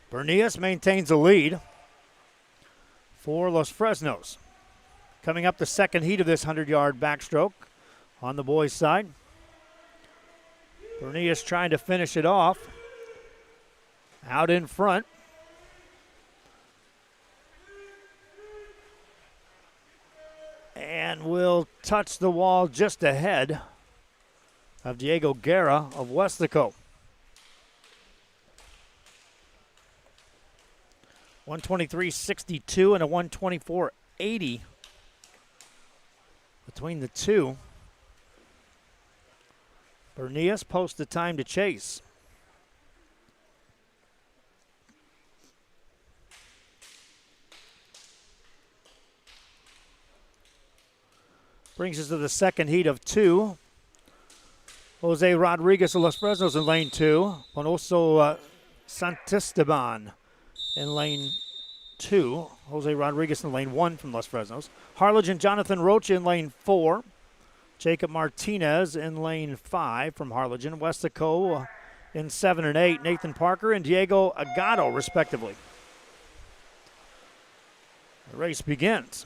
Bernias maintains the lead for Los Fresnos. Coming up the second heat of this 100-yard backstroke on the boys' side. Bernias trying to finish it off. Out in front. And will touch the wall just ahead of Diego Guerra of Weslaco. 123.62 and a 124.80 between the two. Bernias posts the time to chase. Brings us to the second heat of two. Jose Rodriguez of Los Fresnos in lane 2. Bonoso Santisteban in lane 2. Jose Rodriguez in lane 1 from Los Fresnos. Harlogin Jonathan Rocha in lane 4. Jacob Martinez in lane 5 from Harlingen. Weslaco in 7 and 8. Nathan Parker and Diego Agado, respectively. The race begins.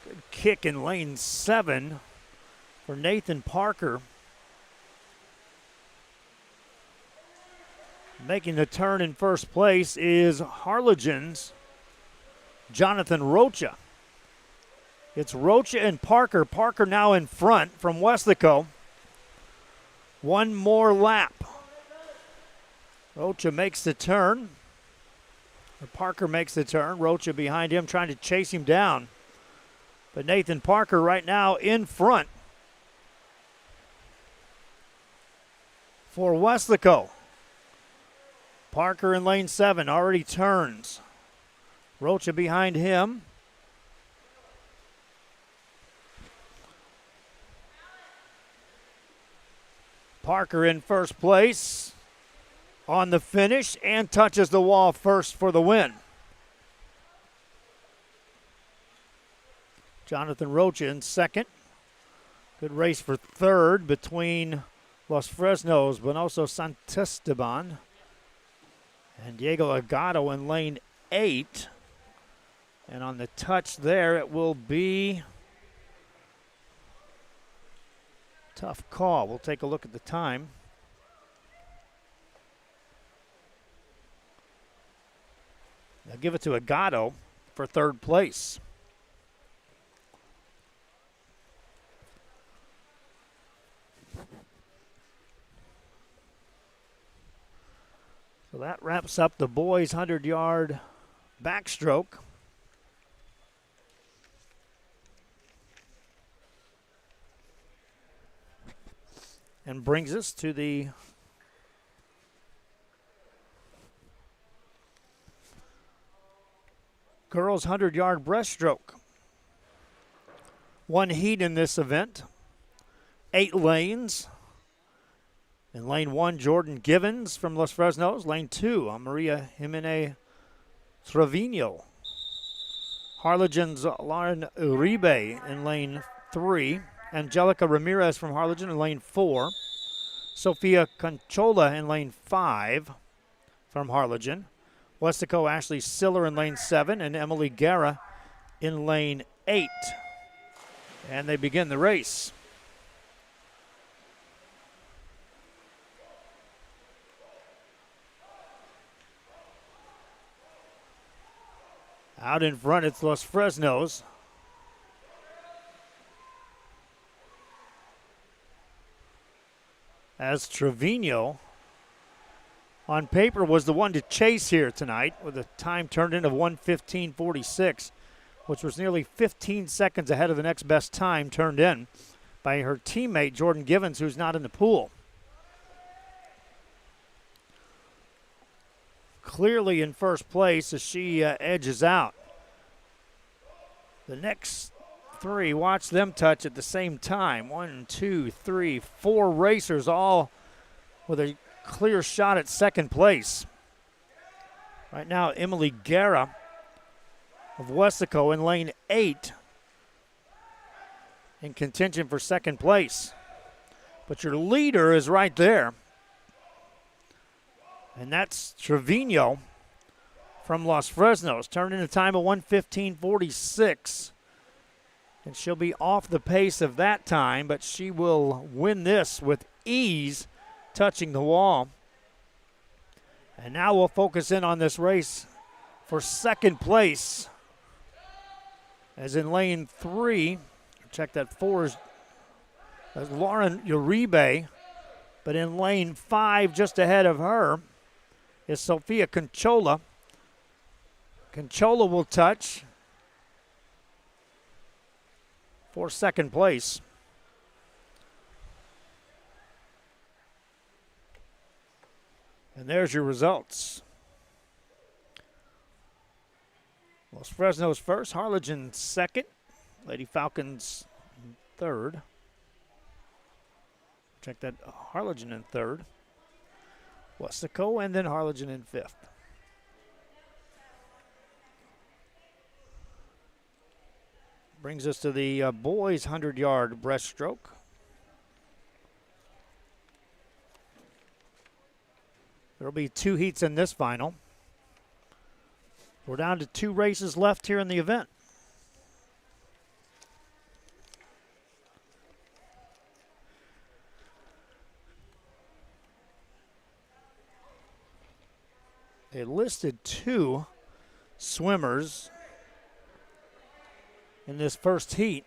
Good kick in lane 7 for Nathan Parker. Making the turn in first place is Harlogin's Jonathan Rocha. It's Rocha and Parker. Parker now in front from Weslaco. One more lap. Rocha makes the turn. Parker makes the turn. Rocha behind him trying to chase him down. But Nathan Parker right now in front for Weslaco. Parker in lane 7 already turns. Rocha behind him. Parker in first place on the finish and touches the wall first for the win. Jonathan Rocha in second. Good race for third between Los Fresnos, Bonoso Santisteban, and Diego Agado in lane 8. And on the touch there, it will be tough call. We'll take a look at the time. They'll give it to Agado for third place. So that wraps up the boys' 100-yard backstroke. And brings us to the girls' 100-yard breaststroke. One heat in this event, 8 lanes. In lane 1, Jordan Givens from Los Fresnos. Lane 2, Maria Jimene Trevino. Harlogin's Lauren Uribe in lane 3. Angelica Ramirez from Harlingen in lane 4. Sofia Conchola in lane 5 from Harlingen. Weslaco Ashley Siller in lane 7 and Emily Guerra in lane 8. And they begin the race. Out in front, it's Los Fresnos. As Trevino, on paper, was the one to chase here tonight with a time turned in of 1:15.46, which was nearly 15 seconds ahead of the next best time turned in by her teammate, Jordan Givens, who's not in the pool. Clearly in first place as she edges out. The next 3, watch them touch at the same time. 1, 2, 3, 4 racers all with a clear shot at second place. Right now, Emily Guerra of Weslaco in lane 8 in contention for second place. But your leader is right there. And that's Trevino from Los Fresnos, turned in a time of 1:15.46. And she'll be off the pace of that time, but she will win this with ease, touching the wall. And now we'll focus in on this race for second place. As in lane 3, check that 4 is Lauren Uribe. But in lane 5, just ahead of her, is Sofia Conchola. Conchola will touch for second place. And there's your results. Los Fresnos first, Harlogin second, Lady Falcons third. Check that, Harlogin in third. Weslaco, and then Harlogin in fifth. Brings us to the boys' 100-yard breaststroke. There will be 2 heats in this final. We're down to 2 races left here in the event. They listed 2 swimmers in this first heat.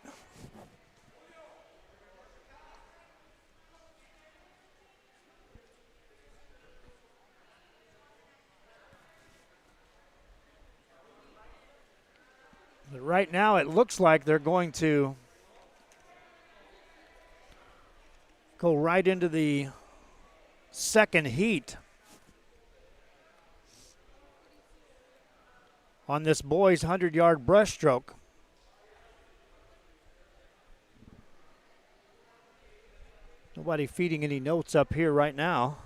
But right now it looks like they're going to go right into the second heat on this boys' 100-yard breaststroke. Nobody feeding any notes up here right now.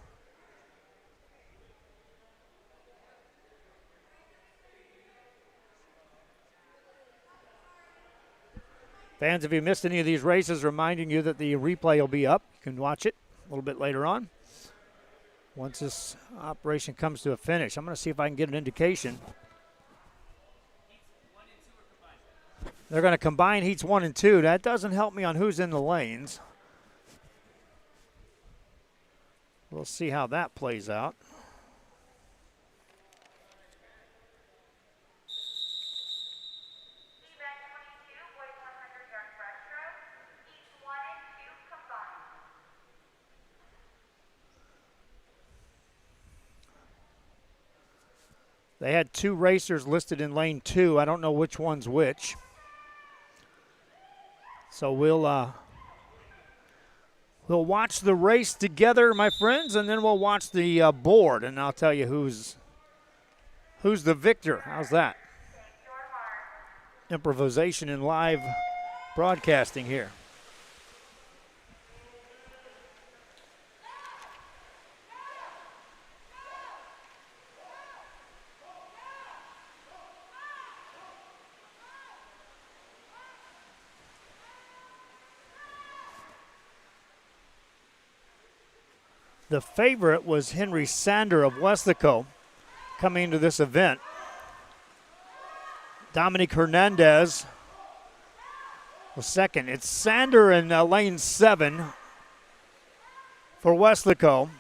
Fans, if you missed any of these races, reminding you that the replay will be up. You can watch it a little bit later on once this operation comes to a finish. I'm going to see if I can get an indication. They're going to combine heats 1 and 2. That doesn't help me on who's in the lanes. We'll see how that plays out. They had 2 racers listed in lane 2. I don't know which one's which. So we'll watch the race together, my friends, and then we'll watch the board, and I'll tell you who's the victor. How's that? Improvisation in live broadcasting here. The favorite was Henry Sander of Weslaco coming into this event. Dominique Hernandez was second. It's Sander in lane 7 for Weslaco.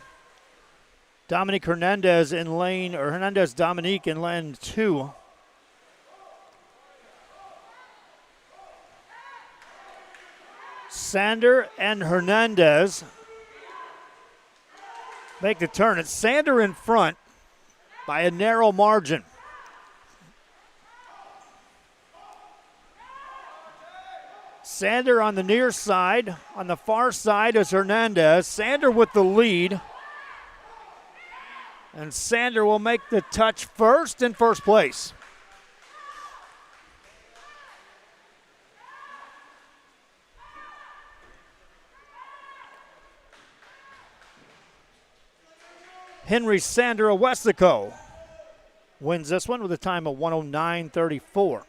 Dominique Hernandez in lane, or Hernandez Dominique in lane 2. Sander and Hernandez make the turn. It's Sander in front by a narrow margin. Sander on the near side. On the far side is Hernandez. Sander with the lead. And Sander will make the touch first in first place. Henry Sander of Weslaco wins this one with a time of 1:09.34.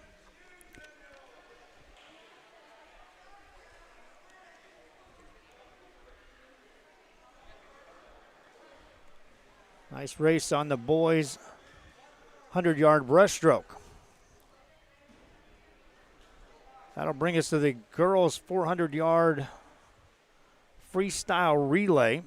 Nice race on the boys' 100-yard breaststroke. That'll bring us to the girls' 400-yard freestyle relay.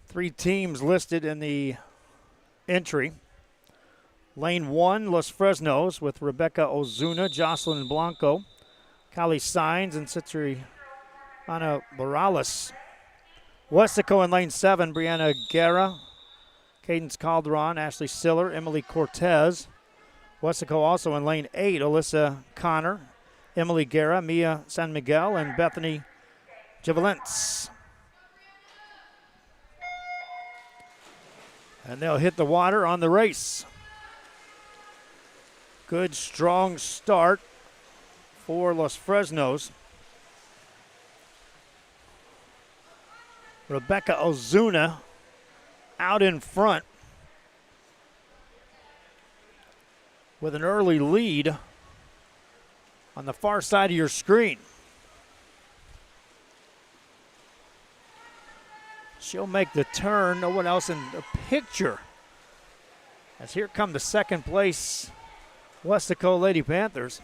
Three teams listed in the entry. Lane 1, Los Fresnos with Rebecca Ozuna, Jocelyn Blanco, Kali Sainz, and Citriana Morales. Weslaco in lane 7, Brianna Guerra, Cadence Calderon, Ashley Siller, Emily Cortez. Weslaco also in lane 8, Alyssa Connor, Emily Guerra, Mia San Miguel, and Bethany Javalence. And they'll hit the water on the race. Good, strong start for Los Fresnos. Rebecca Ozuna out in front with an early lead on the far side of your screen. She'll make the turn. No one else in the picture. As here come the second place Weslaco Lady Panthers.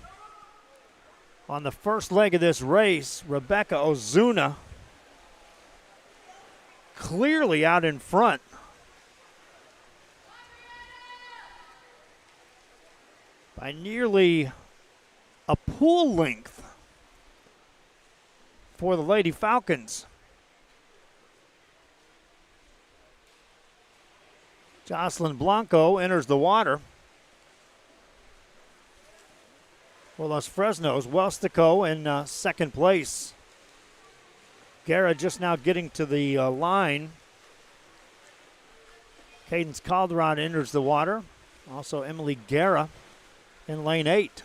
On the first leg of this race, Rebecca Ozuna clearly out in front. By nearly a pool length for the Lady Falcons. Jocelyn Blanco enters the water. Well, Los Fresnos, Weslaco in second place. Guerra just now getting to the line. Cadence Calderon enters the water. Also Emily Guerra in lane 8.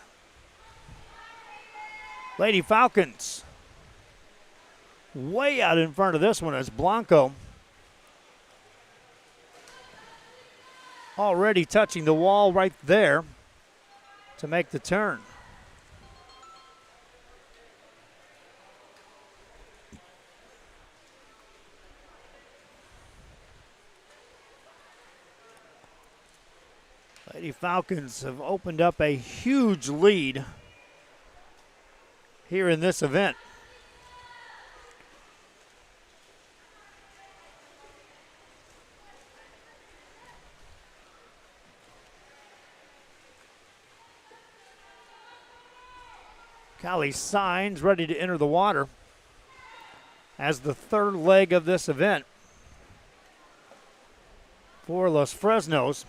Lady Falcons way out in front of this one as Blanco already touching the wall right there to make the turn. Lady Falcons have opened up a huge lead here in this event. Kali Sainz ready to enter the water as the third leg of this event for Los Fresnos.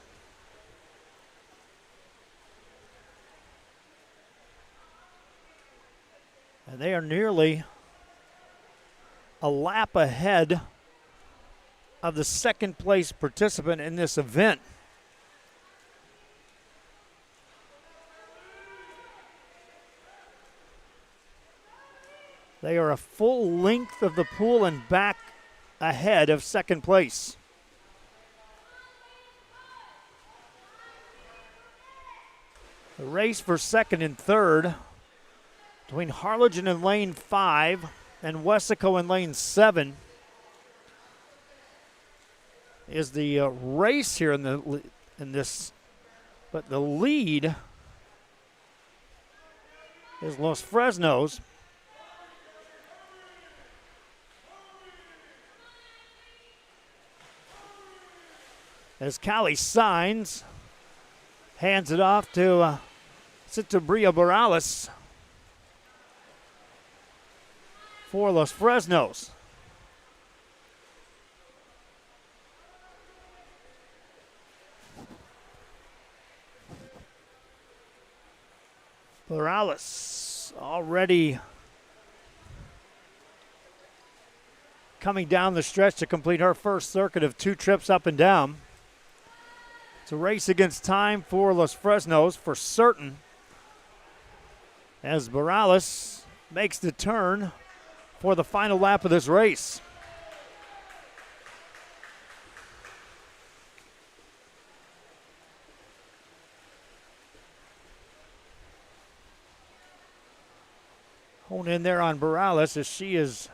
And they are nearly a lap ahead of the second place participant in this event. They are a full length of the pool and back ahead of second place. The race for second and third between Harlogin in lane 5 and Weslaco in lane 7 is the race here in this, but the lead is Los Fresnos. As Kali Sainz hands it off to Citabria Morales for Los Fresnos. Morales already coming down the stretch to complete her first circuit of 2 trips up and down. It's a race against time for Los Fresnos for certain. as Morales makes the turn for the final lap of this race. Hone in there on Morales as she is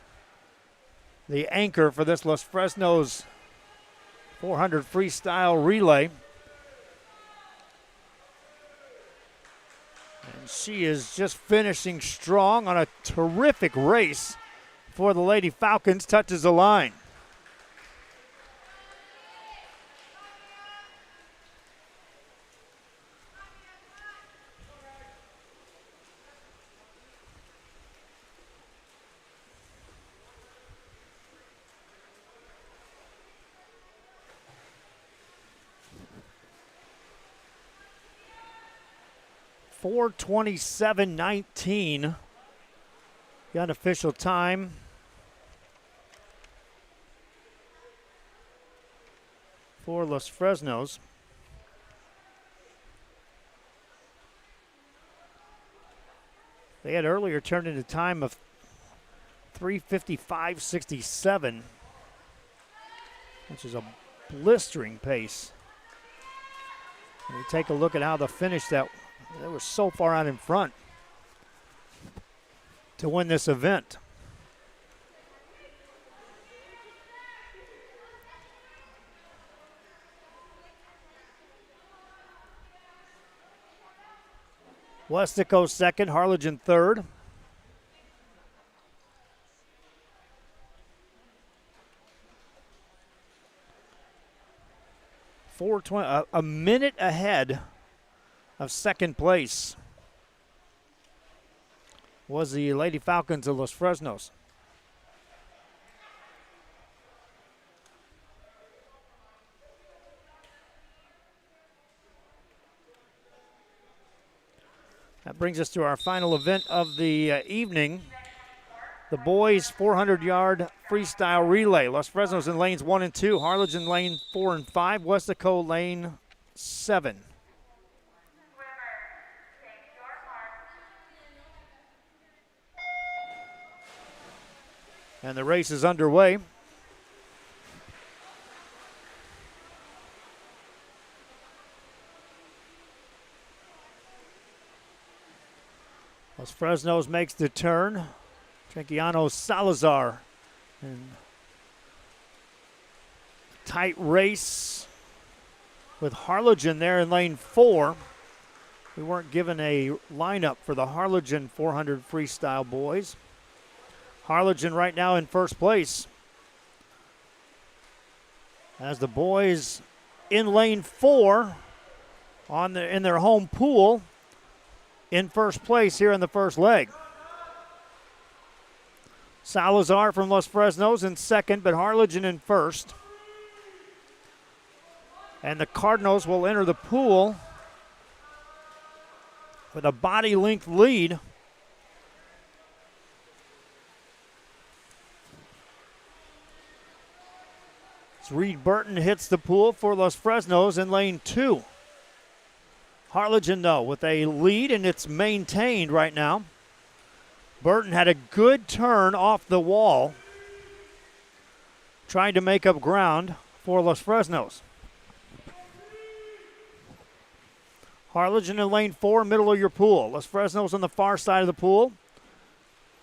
the anchor for this Los Fresnos 400 freestyle relay. And she is just finishing strong on a terrific race for the Lady Falcons. Touches the line. .427.19, the unofficial time. For Los Fresnos. They had earlier turned in a time of 3:55.67, which is a blistering pace. When you take a look at how they finished that, they were so far out in front to win this event. Weslaco second, Harlogin third. A minute ahead of second place was the Lady Falcons of Los Fresnos. That brings us to our final event of the evening. The boys 400-yard freestyle relay. Los Fresnos in lanes 1 and 2. Harlogin lane 4 and 5. Weslaco lane 7. And the race is underway. Los Fresnos makes the turn. Tranquiano Salazar. And tight race with Harlogin there in lane 4. We weren't given a lineup for the Harlogin 400 freestyle boys. Harlogin right now in first place. As the boys in lane 4 in their home pool in first place here in the first leg. Salazar from Los Fresnos in second, but Harlogin in first. And the Cardinals will enter the pool with a body length lead. As Reed Burton hits the pool for Los Fresnos in lane 2. Harlogin, though, with a lead, and it's maintained right now. Burton had a good turn off the wall, trying to make up ground for Los Fresnos. Harlogin in lane 4, middle of your pool. Los Fresnos on the far side of the pool.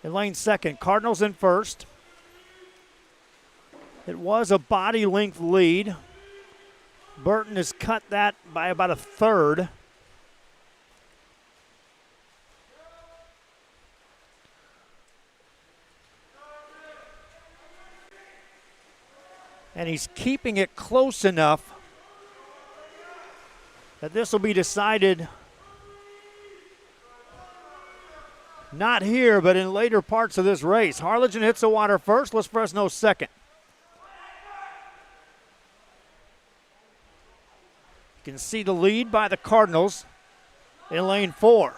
In lane 2nd, Cardinals in first. It was a body length lead. Burton has cut that by about a third. And he's keeping it close enough that this will be decided not here, but in later parts of this race. Harlogin hits the water first, Los Fresnos second. You can see the lead by the Cardinals in lane 4.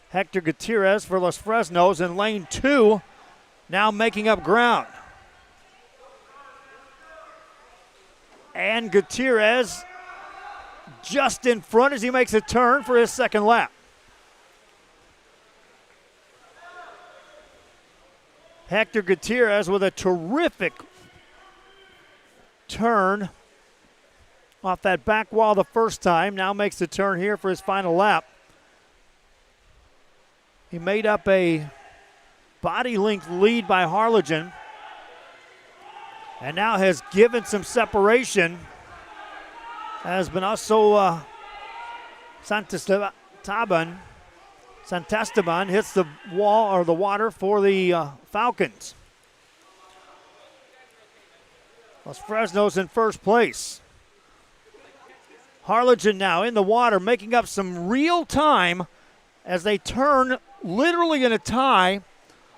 Hector Gutierrez for Los Fresnos in lane 2, now making up ground. And Gutierrez just in front as he makes a turn for his second lap. Hector Gutierrez with a terrific turn off that back wall the first time. Now makes the turn here for his final lap. He made up a body length lead by Harlogin and now has given some separation as Benoso Santisteban hits the wall or the water for the Falcons. Los Fresnos in first place. Harlogin now in the water, making up some real time as they turn literally in a tie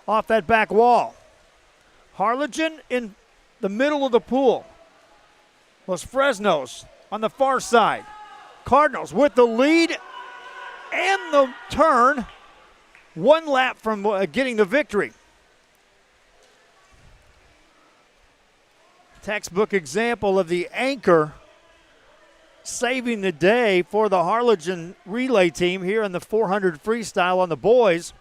off that back wall. Harlogin in the middle of the pool. Los Fresnos on the far side. Cardinals with the lead and the turn, one lap from getting the victory. Textbook example of the anchor saving the day for the Harlogin relay team here in the 400 freestyle on the boys.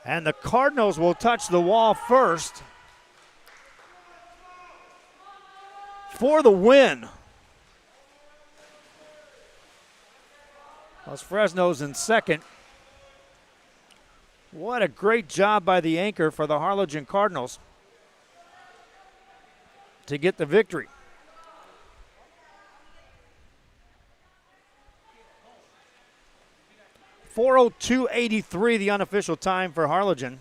And the Cardinals will touch the wall first for the win. Los Fresnos in second. What a great job by the anchor for the Harlogin Cardinals to get the victory. .402.83 the unofficial time for Harlogin.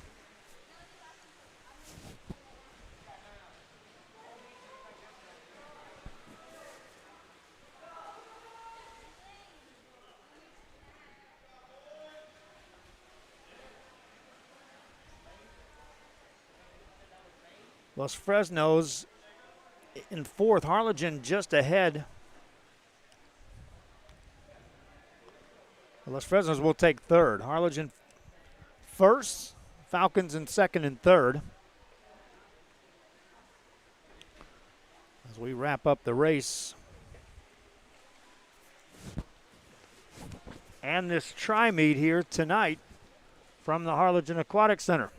Los Fresnos in fourth, Harlogin just ahead. Los Fresnos will take third. Harlogin first, Falcons in second and third. As we wrap up the race. And this tri-meet here tonight from the Harlogin Aquatic Center.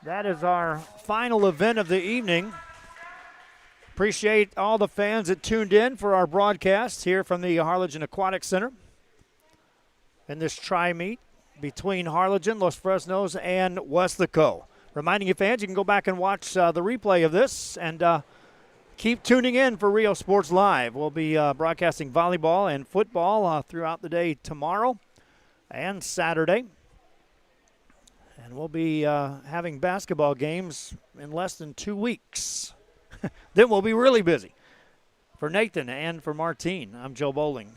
That is our final event of the evening. Appreciate all the fans that tuned in for our broadcast here from the Harlogin Aquatic Center in this tri-meet between Harlogin, Los Fresnos, and Weslaco. Reminding you fans, you can go back and watch the replay of this and keep tuning in for Rio Sports Live. We'll be broadcasting volleyball and football throughout the day tomorrow and Saturday. And we'll be having basketball games in less than 2 weeks. Then we'll be really busy. For Nathan and for Martine, I'm Joe Bowling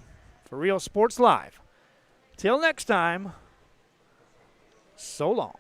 for Rio Sports Live. Till next time, so long.